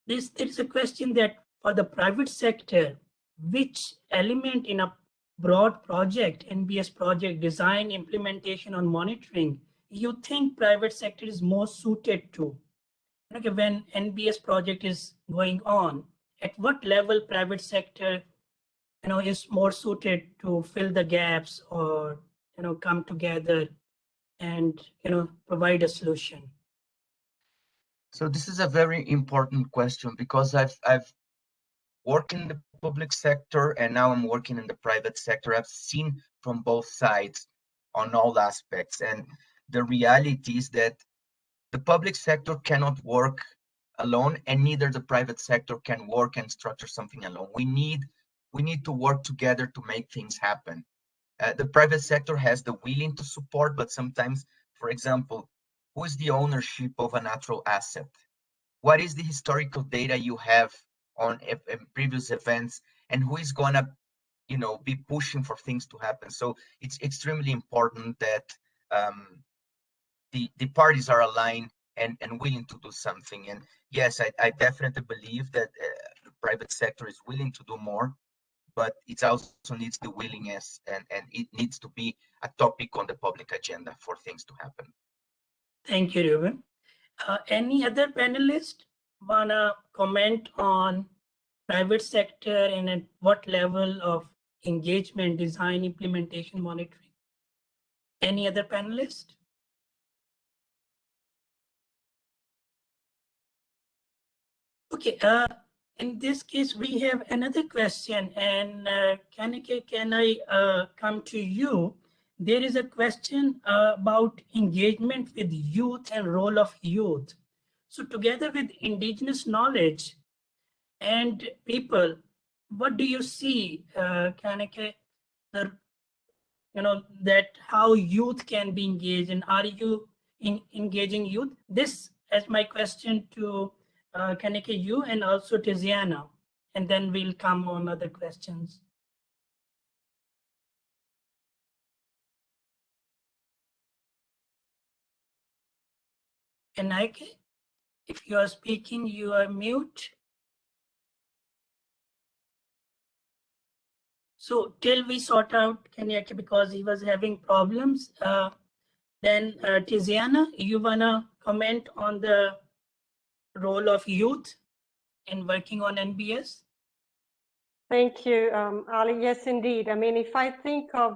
There's a question that for the private sector, which element in a broad project, NBS project design, implementation, or monitoring, you think private sector is more suited to? Okay, when NBS project is going on, at what level private sector is more suited to fill the gaps or come together and provide a solution?
So this is a very important question because I've worked in the public sector and now I'm working in the private sector. I've seen from both sides on all aspects, and the reality is that the public sector cannot work alone, and neither the private sector can work and structure something alone. We need to work together to make things happen. The private sector has the willing to support, but sometimes, for example, who is the ownership of a natural asset? What is the historical data you have on previous events, and who is gonna, be pushing for things to happen? So it's extremely important that the parties are aligned and willing to do something. And yes, I definitely believe that the private sector is willing to do more, but it also needs the willingness, and it needs to be a topic on the public agenda for things to happen.
Thank you, Ruben. Any other panelist wanna comment on private sector and at what level of engagement, design, implementation, monitoring? Any other panelist? Okay, in this case, we have another question, and can I come to you? There is a question about engagement with youth and role of youth. So together with indigenous knowledge and people, what do you see, Kanike, that how youth can be engaged, and are you engaging youth? This is my question to Kanike, you, and also Tiziana, and then we'll come on other questions. Kanike, if you are speaking, you are mute. So till we sort out Kanike, because he was having problems, then Tiziana, you wanna comment on the role of youth in working on NBS?
Thank you, Ali. Yes, indeed. I mean, if I think of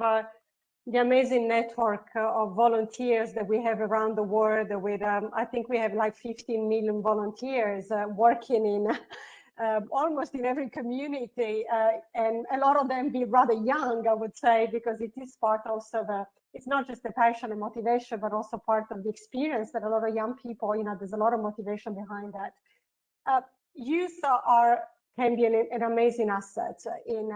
the amazing network of volunteers that we have around the world, with I think we have like 15 million volunteers working in almost in every community, and a lot of them be rather young, I would say, because it is part also of it's not just the passion and motivation, but also part of the experience that a lot of young people, there's a lot of motivation behind that. Youth can be an amazing asset in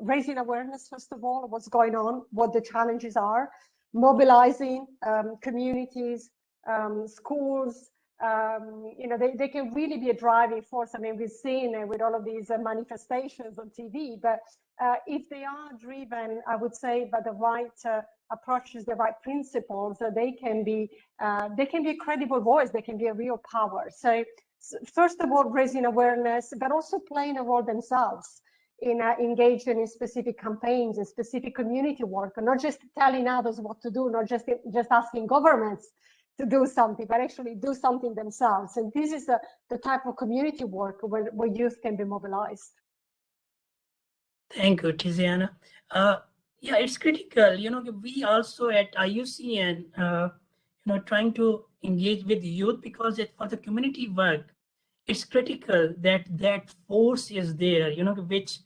raising awareness, first of all, of what's going on, what the challenges are, mobilizing communities, schools. They can really be a driving force. I mean, we've seen with all of these manifestations on TV, but if they are driven, I would say, by the right approaches, the right principles, they can be a credible voice. They can be a real power. So first of all, raising awareness, but also playing a role themselves in engaging in specific campaigns and specific community work, and not just telling others what to do, not just asking governments to do something, but actually do something themselves. And this is the type of community work where youth can be mobilized.
Thank you, Tiziana. Yeah, it's critical. We also at IUCN, trying to engage with youth, because for the community work, it's critical that that force is there, which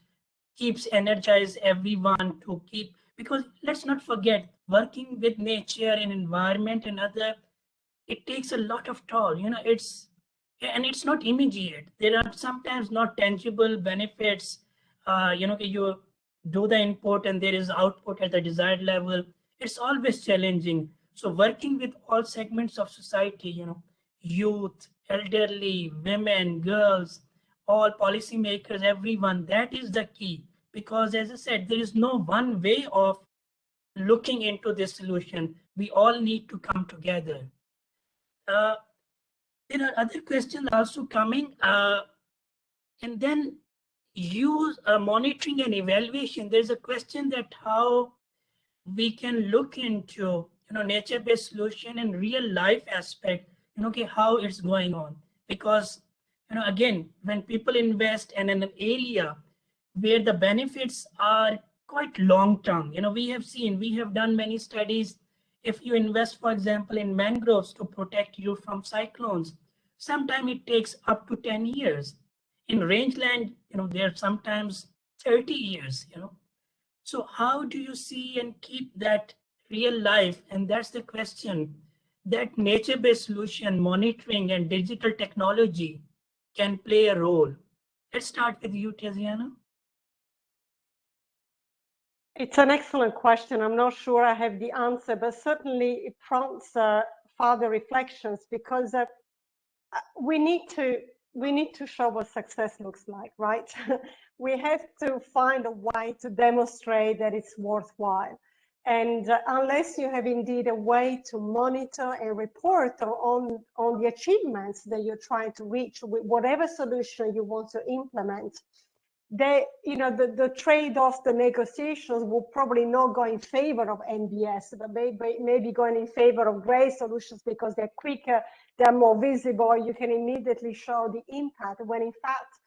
keeps energize everyone to keep, because let's not forget, working with nature and environment and other, it takes a lot of toll, it's not immediate. There are sometimes not tangible benefits. You do the input and there is output at the desired level. It's always challenging. So working with all segments of society, youth, elderly, women, girls, all policymakers, everyone, that is the key. Because as I said, there is no one way of looking into this solution. We all need to come together. There are other questions also coming, and then use monitoring and evaluation. There's a question that how we can look into nature-based solution and real life aspect, how it's going on. Because again, when people invest in an area where the benefits are quite long term, we have done many studies. If you invest, for example, in mangroves to protect you from cyclones, Sometimes it takes up to 10 years. In rangeland, they're sometimes 30 years, So how do you see and keep that real life? And that's the question that nature-based solution, monitoring and digital technology can play a role. Let's start with you, Tiziana.
It's an excellent question. I'm not sure I have the answer, but certainly it prompts further reflections, because we need to show what success looks like, right? We have to find a way to demonstrate that it's worthwhile. And unless you have indeed a way to monitor and report on the achievements that you're trying to reach with whatever solution you want to implement, the trade-off, the negotiations will probably not go in favor of NBS, but maybe going in favor of gray solutions, because they're quicker, they're more visible, you can immediately show the impact, when in fact,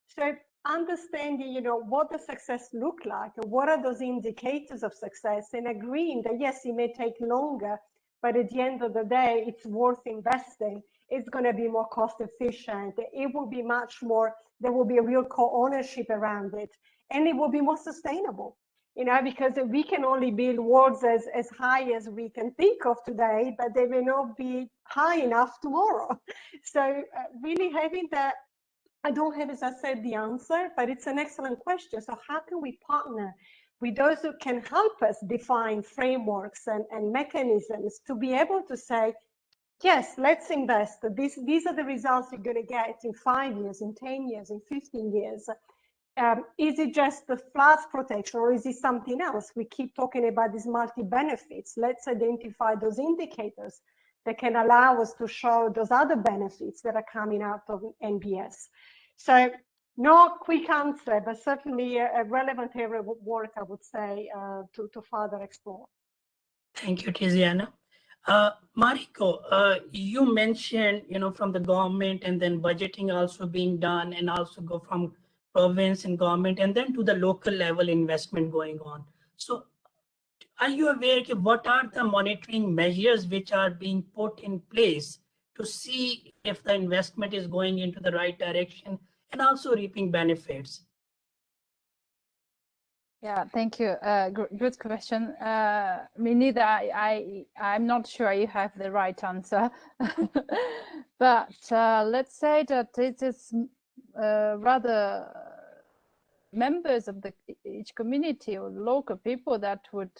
so understanding, what does success look like, and what are those indicators of success, and agreeing that yes, it may take longer, but at the end of the day, it's worth investing. It's going to be more cost efficient. It will be much more, there will be a real co-ownership around it, and it will be more sustainable, because we can only build worlds as high as we can think of today, but they may not be high enough tomorrow. So really having that, I don't have, as I said, the answer, but it's an excellent question. So how can we partner with those who can help us define frameworks and mechanisms to be able to say, yes, let's invest. These are the results you're going to get in 5 years, in 10 years, in 15 years. Is it just the flood protection, or is it something else? We keep talking about these multi-benefits. Let's identify those indicators that can allow us to show those other benefits that are coming out of NBS. So no quick answer, but certainly a relevant area of work, I would say, to further explore.
Thank you, Tiziana. Mariko, you mentioned, from the government, and then budgeting also being done, and also go from province and government, and then to the local level investment going on. So are you aware of what are the monitoring measures which are being put in place to see if the investment is going into the right direction and also reaping benefits?
Yeah, thank you. Good question. Me neither. I'm not sure you have the right answer, but let's say that it is rather members of each community or local people that would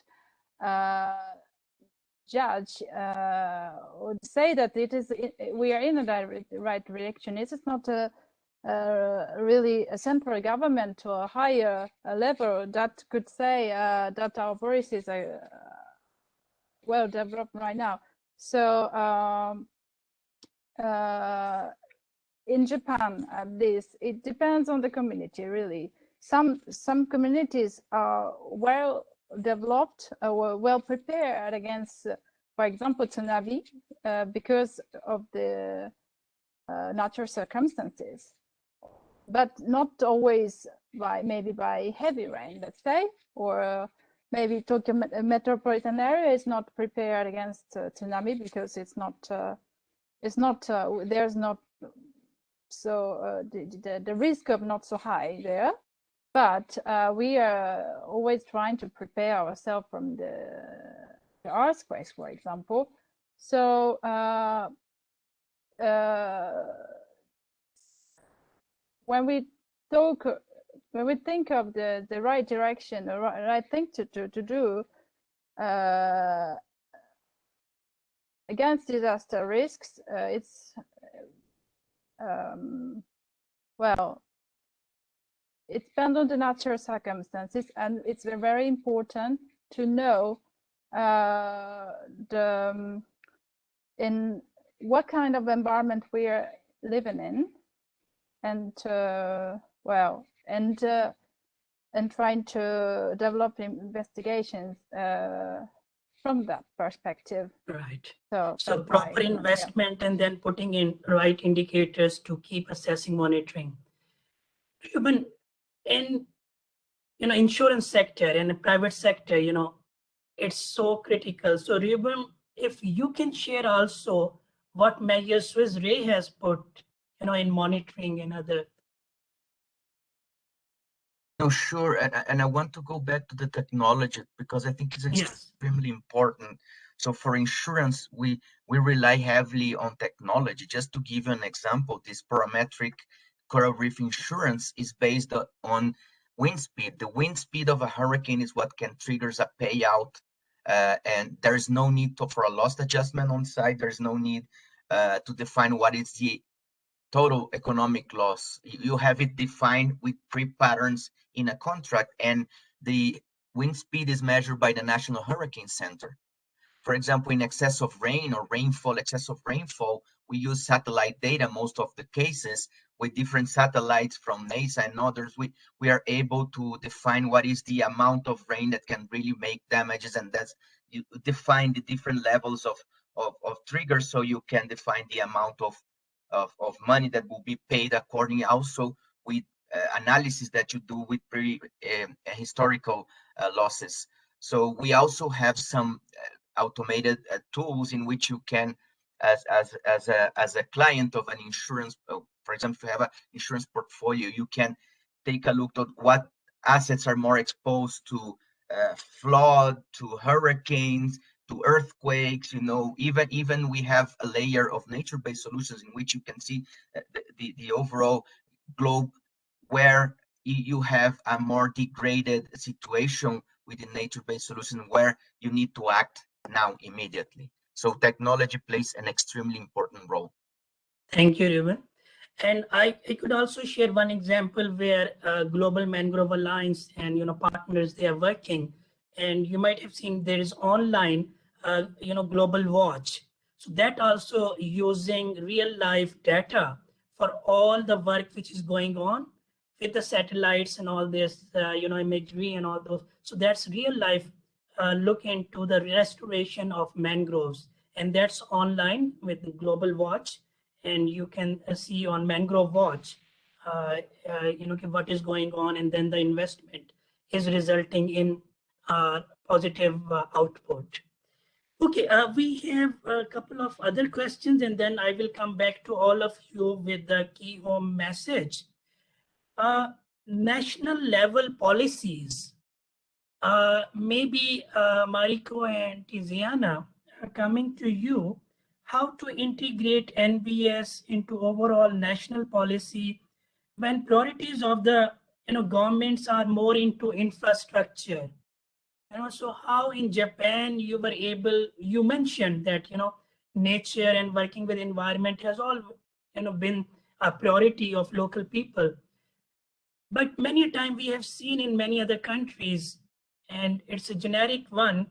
judge or say that we are in the right direction. It is not really a central government or a higher level that could say that our policies are well developed right now. So in Japan, at least, it depends on the community, really. Some communities are well developed or well prepared against, for example, tsunami, because of the natural circumstances, but not always maybe by heavy rain, let's say, or maybe Tokyo metropolitan area is not prepared against tsunami because there's not so the risk of not so high there. But we are always trying to prepare ourselves from the earthquakes, for example. So when we think of the right direction, the right thing to do against disaster risks, it's well, it depends on the natural circumstances, and it's very important to know in what kind of environment we are living in, and and trying to develop investigations from that perspective.
Right.
So
proper investment, and then putting in right indicators to keep assessing, monitoring. Ruben, in insurance sector and the private sector, it's so critical. So Ruben, if you can share also what measures Swiss Re has put, in monitoring and other.
No, sure, and I want to go back to the technology because I think it's extremely important. So for insurance, we rely heavily on technology. Just to give you an example, this parametric coral reef insurance is based on wind speed. The wind speed of a hurricane is what can trigger a payout, and there is no need for a loss adjustment on site. There is no need to define what is the total economic loss. You have it defined with pre-patterns in a contract, and the wind speed is measured by the National Hurricane Center. For example, in excess of rain or rainfall, excess of rainfall, we use satellite data most of the cases. With different satellites from NASA and others, we are able to define what is the amount of rain that can really make damages, and that's, you define the different levels of triggers, so you can define the amount of money that will be paid according, also with analysis that you do with historical losses. So we also have some automated tools in which you can, as a client of an insurance, for example, if you have an insurance portfolio, you can take a look at what assets are more exposed to flood, to hurricanes, to earthquakes. Even we have a layer of nature-based solutions in which you can see the overall globe where you have a more degraded situation within nature-based solution where you need to act now immediately. So technology plays an extremely important role.
Thank you, Ruben. And I could also share one example where Global Mangrove Alliance and partners, they are working. And you might have seen there is online Global Watch. So that also using real life data for all the work which is going on with the satellites and all this imagery and all those. So that's real life look into the restoration of mangroves, and that's online with the Global Watch. And you can see on Mangrove Watch, what is going on, and then the investment is resulting in positive output. Okay, we have a couple of other questions, and then I will come back to all of you with the key home message. National level policies. Maybe Mariko and Tiziana, coming to you, how to integrate NBS into overall national policy when priorities of the governments are more into infrastructure. And also how in Japan you were able, you mentioned that nature and working with environment has all been a priority of local people. But many a time we have seen in many other countries, and it's a generic one,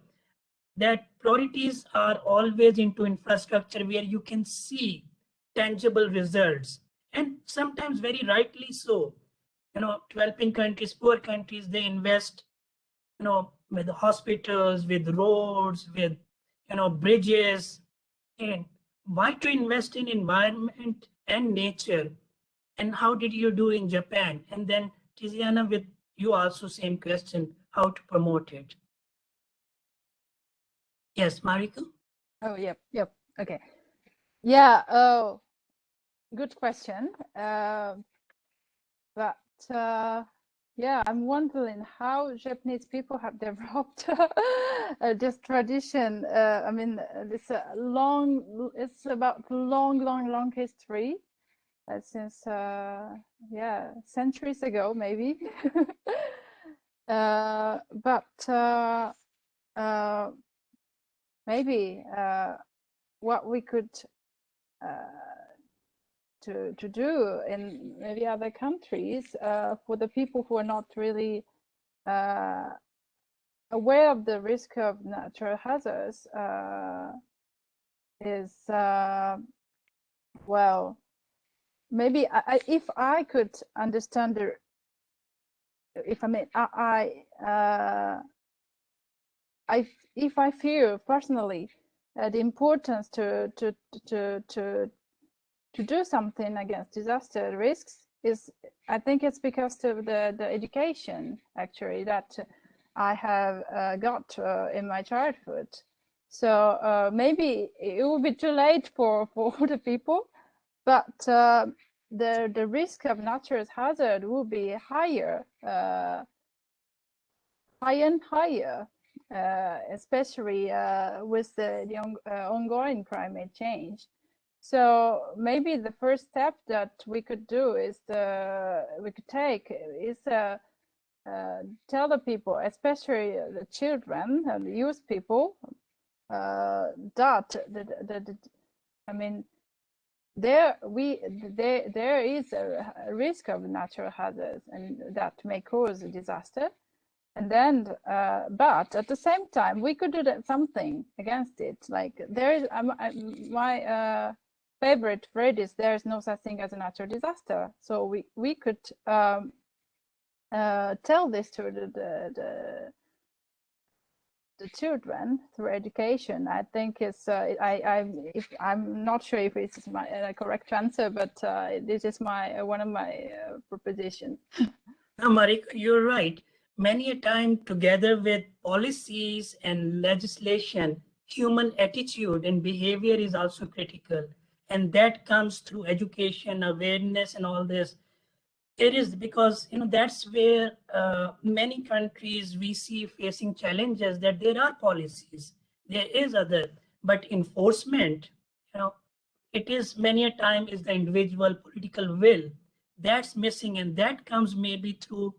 that priorities are always into infrastructure where you can see tangible results, and sometimes very rightly so. Developing countries, poor countries, they invest with hospitals, with roads, with bridges. And why to invest in environment and nature? And how did you do in Japan? And then Tiziana, with you also same question, how to promote it? Yes, Mariko?
Oh, yep. Okay. Yeah, good question. But yeah, I'm wondering how Japanese people have developed this tradition. I mean, it's about long history since yeah, centuries ago maybe. But maybe what we could to do in maybe other countries for the people who are not really aware of the risk of natural hazards is well, maybe if I could understand if I feel personally the importance to do something against disaster risks is, I think it's because of the education actually that I have got in my childhood. So maybe it will be too late for all the people, but the risk of natural hazard will be higher, higher and higher, especially with the ongoing climate change. So maybe the first step that we could do is we could take is tell the people, especially the children and the youth people, that I mean, there is a risk of natural hazards and that may cause a disaster. And then, but at the same time, we could do something against it. Like there is my favorite phrase is there is no such thing as a natural disaster. So we could tell this to the children through education. I think it's I'm not sure if it's my correct answer, but this is my one of my propositions.
No, Marika, you're right. Many a time, together with policies and legislation, human attitude and behavior is also critical, and that comes through education, awareness, and all this. It is because that's where many countries we see facing challenges, that there are policies, there is other, but enforcement, it is many a time is the individual political will that's missing, and that comes maybe through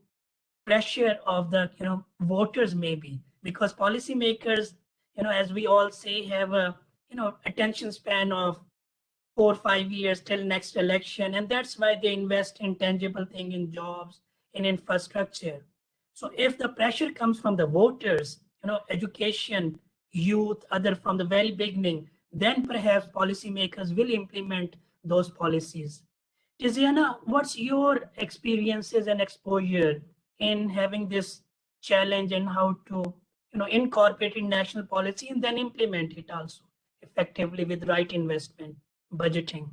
pressure of the voters, maybe because policymakers, as we all say, have a attention span of 4 or 5 years till next election, and that's why they invest in tangible thing, in jobs, in infrastructure. So if the pressure comes from the voters, education, youth, other from the very beginning, then perhaps policymakers will implement those policies. Tiziana, what's your experiences and exposure in having this challenge, and how to incorporate in national policy and then implement it also effectively with right investment? Budgeting?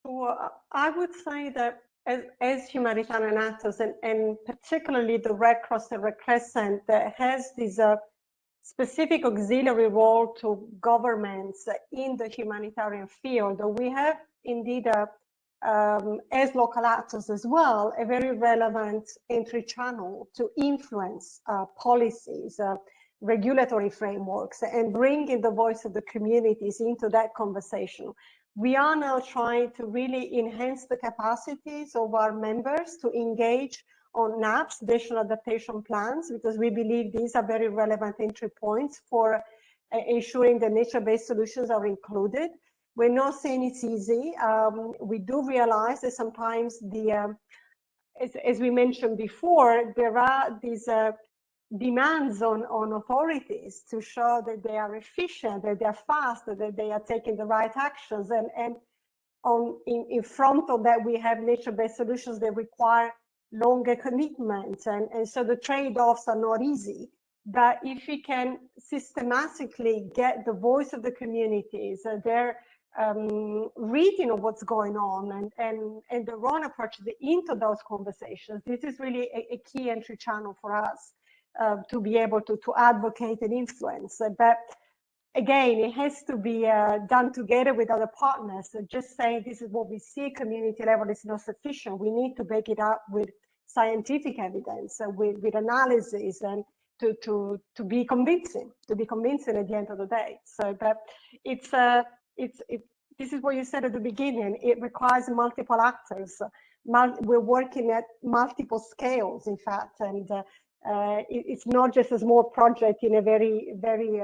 Well, I would say that as humanitarian actors, and particularly the Red Cross and Red Crescent, that has this specific auxiliary role to governments in the humanitarian field, we have indeed, as local actors as well, a very relevant entry channel to influence policies, regulatory frameworks, and bringing the voice of the communities into that conversation. We are now trying to really enhance the capacities of our members to engage on NAPs, national adaptation plans, because we believe these are very relevant entry points for ensuring that nature-based solutions are included. We're not saying it's easy. We do realize that sometimes as we mentioned before, there are these demands on authorities to show that they are efficient, that they are fast, that they are taking the right actions. And in front of that, we have nature-based solutions that require longer commitments. And so the trade-offs are not easy. But if we can systematically get the voice of the communities, their reading of what's going on, and their own approach into those conversations, this is really a key entry channel for us. To be able to advocate and influence. But again, it has to be done together with other partners. So just saying this is what we see community level is not sufficient. We need to back it up with scientific evidence, with analysis, and to be convincing, at the end of the day. So, but this is what you said at the beginning. It requires multiple actors. We're working at multiple scales, in fact, and it's not just a small project in a very, very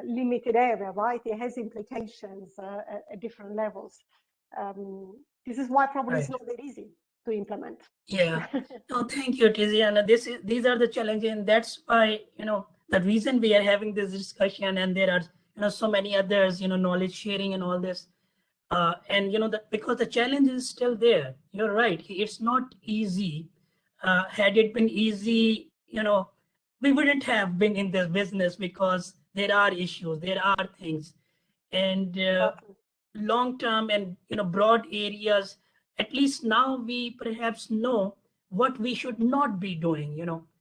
limited area, right? It has implications at different levels. This is why probably it's not that easy to implement.
Yeah. No, thank you, Tiziana. These are the challenges, and that's why the reason we are having this discussion, and there are so many others, knowledge sharing and all this, and because the challenge is still there. You're right. It's not easy. Had it been easy, we wouldn't have been in this business, because there are issues, there are things, and long term and broad areas. At least now we perhaps know what we should not be doing.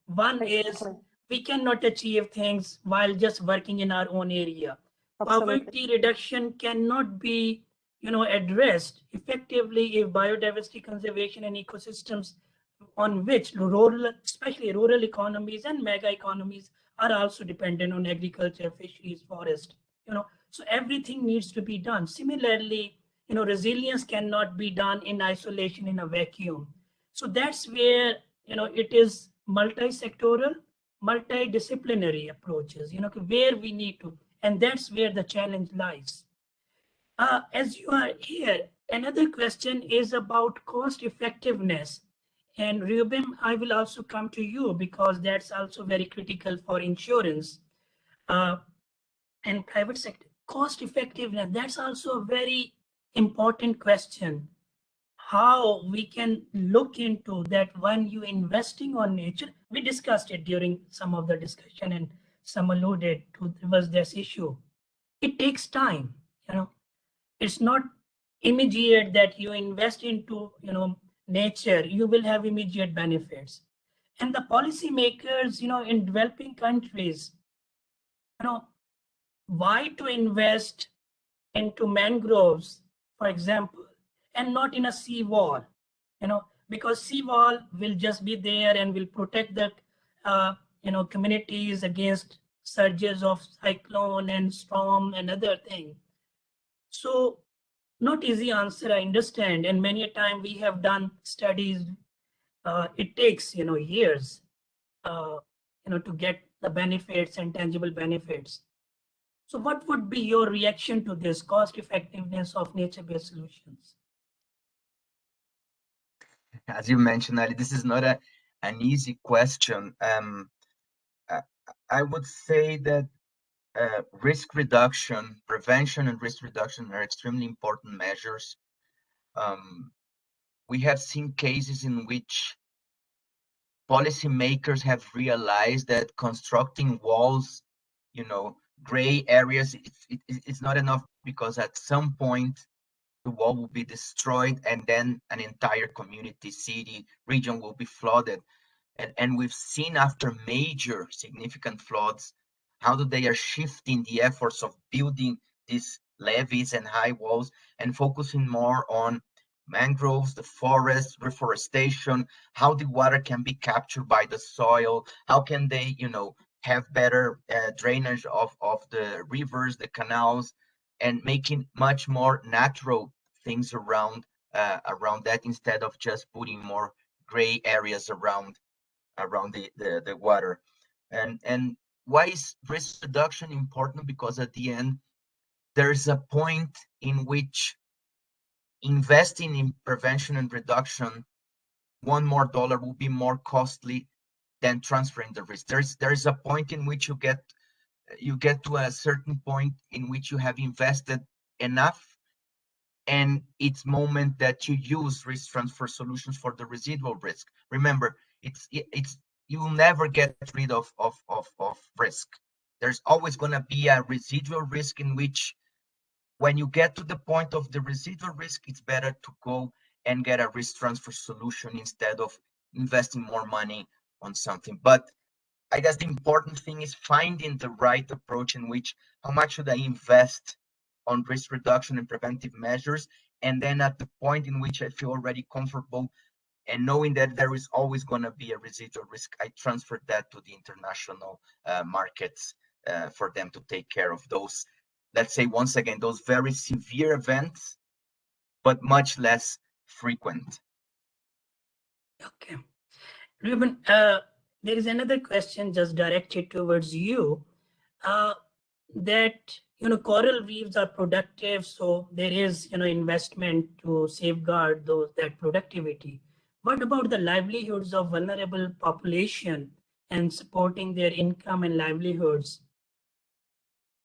One is we cannot achieve things while just working in our own area.
Absolutely.
Poverty reduction cannot be, addressed effectively if biodiversity conservation and ecosystems on which rural, especially rural economies and mega economies are also dependent on agriculture, fisheries, forest, so everything needs to be done. Similarly, resilience cannot be done in isolation in a vacuum. So that's where, it is multi-sectoral, multidisciplinary approaches, where we need to, and that's where the challenge lies. As you are here, another question is about cost effectiveness. And Ruben, I will also come to you because that's also very critical for insurance and private sector. Cost effectiveness, that's also a very important question. How we can look into that when you investing on nature. We discussed it during some of the discussion and some alluded to was this issue. It takes time, it's not immediate that you invest into, nature, you will have immediate benefits. And the policymakers, in developing countries, why to invest into mangroves, for example, and not in a seawall, because seawall will just be there and will protect the, communities against surges of cyclone and storm and other thing. So not easy answer, I understand. And many a time we have done studies, it takes, years, to get the benefits and tangible benefits. So what would be your reaction to this cost effectiveness of nature-based solutions?
As you mentioned, Ali, this is not an easy question. I would say that risk reduction, prevention and risk reduction are extremely important measures. We have seen cases in which policymakers have realized that constructing walls, gray areas, it's not enough, because at some point the wall will be destroyed and then an entire community, city, region will be flooded. And we've seen after major significant floods, how they are shifting the efforts of building these levees and high walls and focusing more on mangroves, the forest, reforestation, how the water can be captured by the soil, how can they, have better drainage of the rivers, the canals, and making much more natural things around that, instead of just putting more gray areas around the water. And why is risk reduction important? Because at the end, there's a point in which investing in prevention and reduction, one more dollar will be more costly than transferring the risk. There's a point in which you get to a certain point in which you have invested enough, and it's moment that you use risk transfer solutions for the residual risk. Remember, it's you will never get rid of risk. There's always going to be a residual risk, in which when you get to the point of the residual risk, it's better to go and get a risk transfer solution instead of investing more money on something. But I guess the important thing is finding the right approach, in which how much should I invest on risk reduction and preventive measures, and then at the point in which I feel already comfortable and knowing that there is always going to be a residual risk, I transfer that to the international markets for them to take care of those, let's say, once again, those very severe events, but much less frequent.
Okay. Ruben, there is another question just directed towards you, that, coral reefs are productive, so there is, investment to safeguard that productivity. What about the livelihoods of vulnerable population and supporting their income and livelihoods?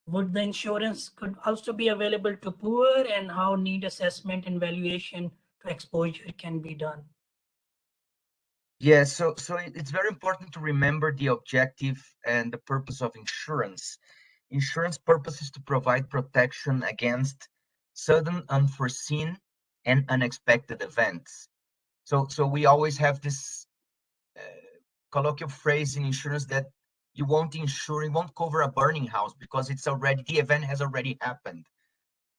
Would the insurance could also be available to poor, and how need assessment and valuation to exposure can be done?
Yeah, so it's very important to remember the objective and the purpose of insurance. Insurance purpose is to provide protection against sudden, unforeseen, and unexpected events. So we always have this colloquial phrase in insurance that you won't insure, it won't cover a burning house because it's already, the event has already happened.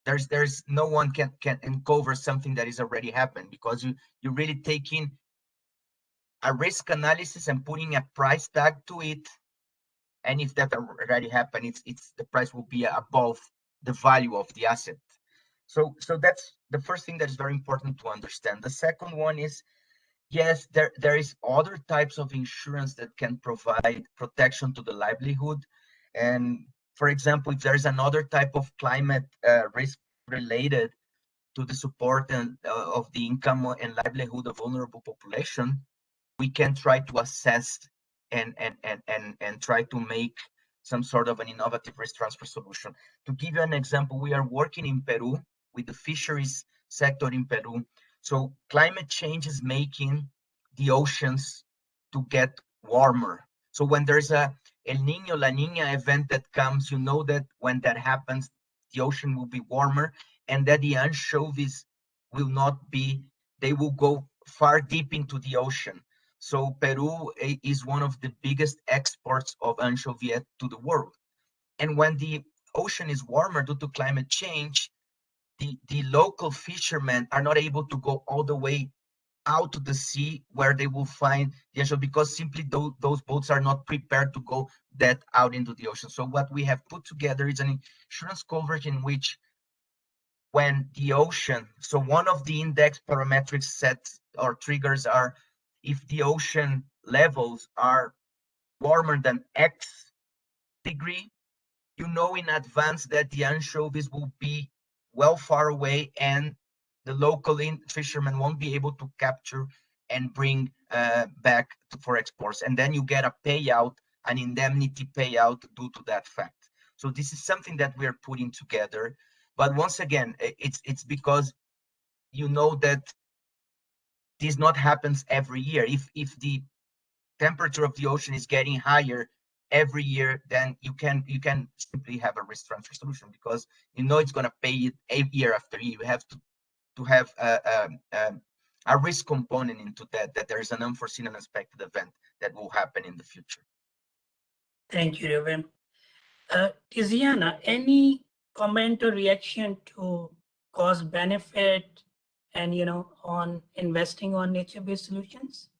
There's no one can cover something that is already happened, because you're really taking a risk analysis and putting a price tag to it. And if that already happened, it's the price will be above the value of the asset. So that's the first thing that is very important to understand. The second one is, yes, there is other types of insurance that can provide protection to the livelihood. And for example, if there's another type of climate risk related to the support and of the income and livelihood of vulnerable population, we can try to assess and try to make some sort of an innovative risk transfer solution. To give you an example, we are working in Peru with the fisheries sector in Peru. So climate change is making the oceans to get warmer. So when there's a El Niño, La Niña event that comes, you know that when that happens, the ocean will be warmer, and that the anchovies will not be, they will go far deep into the ocean. So Peru is one of the biggest exports of anchovy to the world. And when the ocean is warmer due to climate change, the local fishermen are not able to go all the way out to the sea where they will find the anchovy, because simply those boats are not prepared to go that out into the ocean. So what we have put together is an insurance coverage in which, when the ocean, so one of the index parametric sets or triggers are, if the ocean levels are warmer than X degree, you know in advance that the anchovies will be well far away, and the local fishermen won't be able to capture and bring back for exports. And then you get a payout, an indemnity payout due to that fact. So this is something that we're putting together. But once again, it's because you know that this not happens every year. If the temperature of the ocean is getting higher every year, then you can simply have a risk transfer solution, because you know it's going to pay it year after year. You have to have a risk component into that there is an unforeseen, unexpected event that will happen in the future.
Thank you, Ruben. Tiziana, any comment or reaction to cost benefit and on investing on nature-based solutions?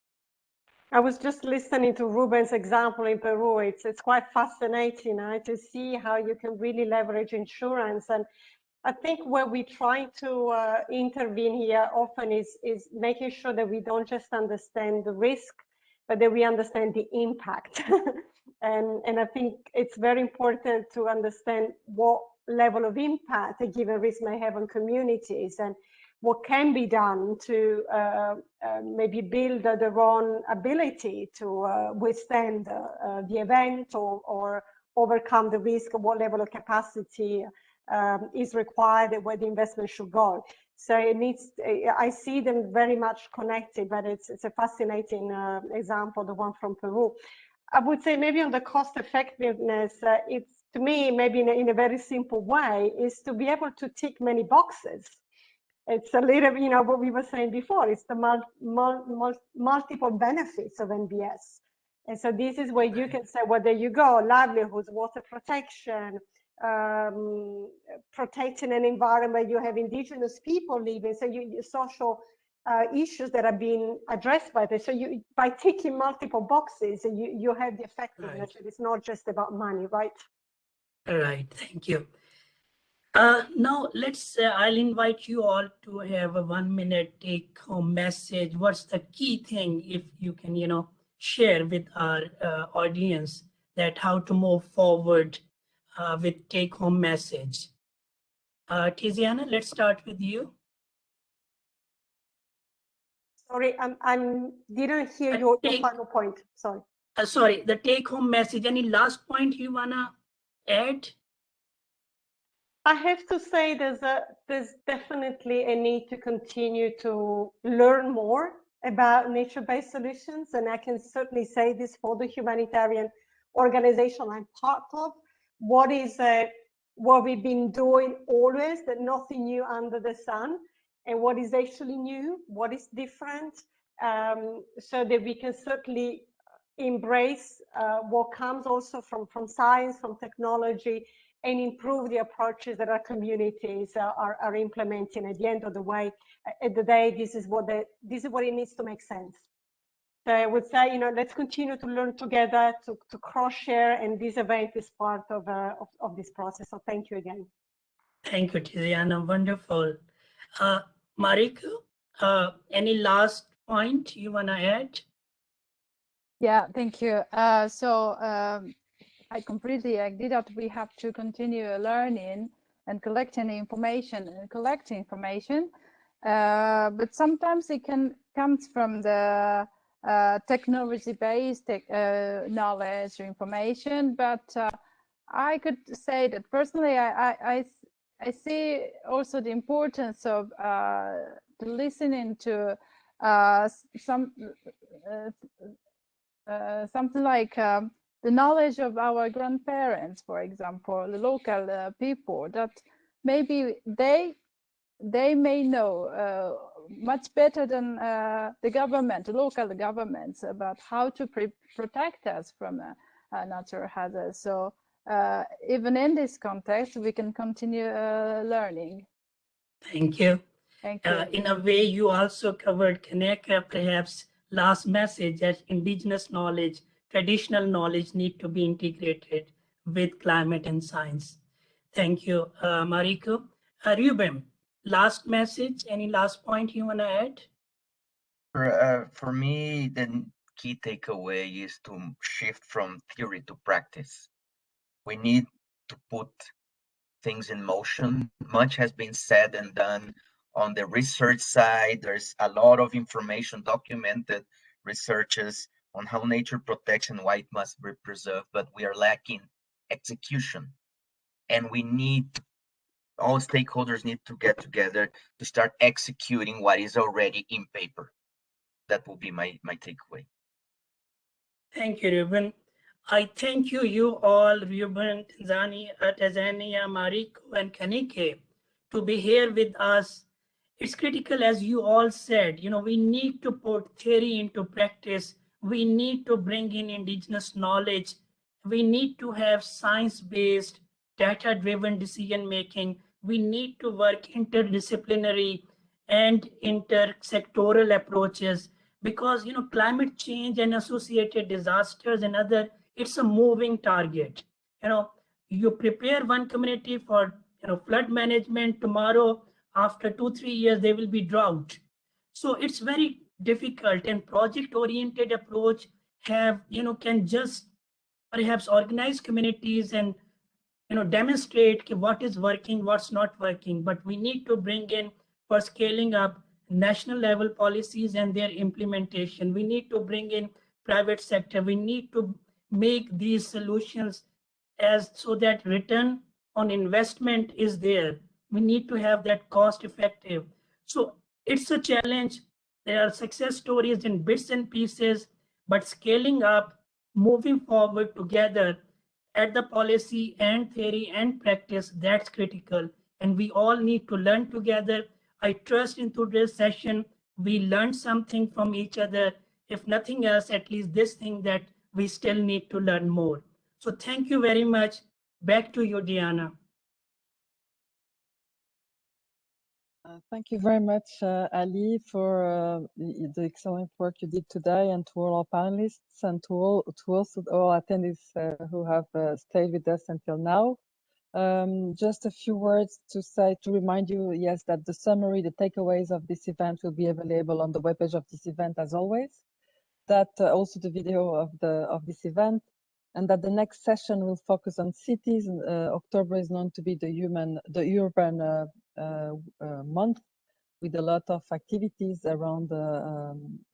I was just listening to Ruben's example in Peru. It's quite fascinating to see how you can really leverage insurance. And I think where we try to intervene here often is making sure that we don't just understand the risk, but that we understand the impact. and I think it's very important to understand what level of impact a given risk may have on communities, and what can be done to maybe build their own ability to withstand the event or overcome the risk, of what level of capacity is required and where the investment should go. So it needs, I see them very much connected, but it's a fascinating example, the one from Peru. I would say maybe on the cost effectiveness, it's, to me, maybe in a very simple way, is to be able to tick many boxes. It's a little, what we were saying before, it's the multiple benefits of NBS. And so this is where you can say, well, there you go, livelihoods, water protection, protecting an environment where you have indigenous people living, so social issues that are being addressed by this. So by ticking multiple boxes, you have the effectiveness. Right. It's not just about money, right?
All right, thank you. Now let's, I'll invite you all to have a 1 minute take home message. What's the key thing, if you can, share with our audience, that how to move forward with take home message. Tiziana, let's start with you.
Sorry, I didn't hear your final point, sorry.
Sorry, the take home message, any last point you wanna add?
I have to say there's definitely a need to continue to learn more about nature-based solutions, and I can certainly say this for the humanitarian organization I'm part of. What we've been doing always, that nothing new under the sun, and what is actually new, what is different, so that we can certainly embrace what comes also from science, from technology, and improve the approaches that our communities are implementing. At the end of the day, this is what it needs to make sense. So I would say, you know, let's continue to learn together, to cross-share, and this event is part of this process. So thank you again.
Thank you, Tiziana. Wonderful. Mariko, any last point you want to add?
Yeah, thank you. I completely agree that we have to continue learning and collecting information but sometimes it comes from the technology-based knowledge or information. But I could say that personally, I see also the importance of listening to something like the knowledge of our grandparents, for example, the local people, that maybe they may know much better than the government, the local governments, about how to protect us from natural hazards. So even in this context, we can continue learning.
Thank you.
Thank you.
In a way, you also covered Kaneka, perhaps last message that indigenous knowledge, traditional knowledge need to be integrated with climate and science. Thank you, Mariko. Ruben, last message, any last point you want to add?
For me, the key takeaway is to shift from theory to practice. We need to put things in motion. Much has been said and done on the research side. There's a lot of information, documented researches on how nature protects and why it must be preserved, but we are lacking execution. And we need, all stakeholders need to get together to start executing what is already in paper. That will be my takeaway.
Thank you, Ruben. I thank you all, Ruben, Tanzania, Mariko, and Kanike, to be here with us. It's critical, as you all said, you know, we need to put theory into practice. We need to bring in indigenous knowledge. We need to have science-based, data-driven decision-making. We need to work interdisciplinary and intersectoral approaches, because, you know, climate change and associated disasters and other, it's a moving target. You know, you prepare one community for, you know, flood management, tomorrow, after 2-3 years, there will be drought. So it's very difficult, and project-oriented approach have, you know, can just perhaps organize communities and, you know, demonstrate what is working, what's not working. But we need to bring in, for scaling up, national level policies and their implementation. We need to bring in private sector. We need to make these solutions as so that return on investment is there. We need to have that cost effective. So it's a challenge. There are success stories in bits and pieces, but scaling up, moving forward together at the policy and theory and practice, that's critical. And we all need to learn together. I trust in today's session, we learned something from each other. If nothing else, at least this thing that we still need to learn more. So thank you very much. Back to you, Diana.
Thank you very much, Ali, for the excellent work you did today, and to all our panelists, and to also all attendees who have stayed with us until now. Just a few words to remind you, yes, that the summary, the takeaways of this event will be available on the webpage of this event as always. That also the video of this event, and that the next session will focus on cities. October is known to be the urban month, with a lot of activities around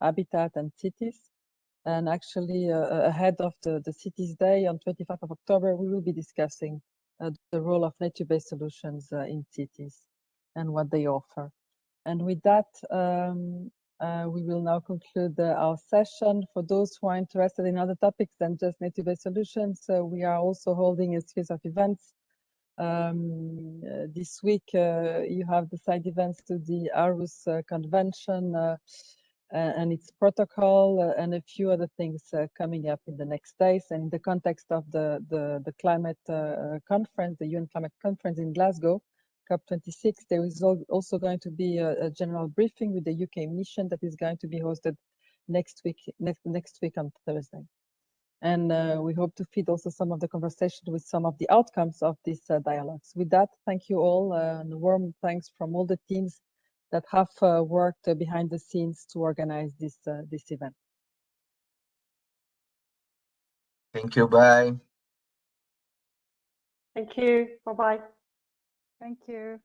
habitat and cities. And actually, ahead of the Cities Day on 25th of October, we will be discussing the role of nature-based solutions in cities and what they offer. And with that, we will now conclude our session. For those who are interested in other topics than just nature-based solutions, we are also holding a series of events. This week, you have the side events to the Aarhus Convention and its protocol, and a few other things coming up in the next days. And in the context of the climate conference, the UN climate conference in Glasgow, COP26, there is also going to be a general briefing with the UK mission that is going to be hosted next week on Thursday. And we hope to feed also some of the conversation with some of the outcomes of these dialogues. With that, thank you all, and warm thanks from all the teams that have worked behind the scenes to organize this event.
Thank you. Bye.
Thank you. Bye-bye.
Thank you.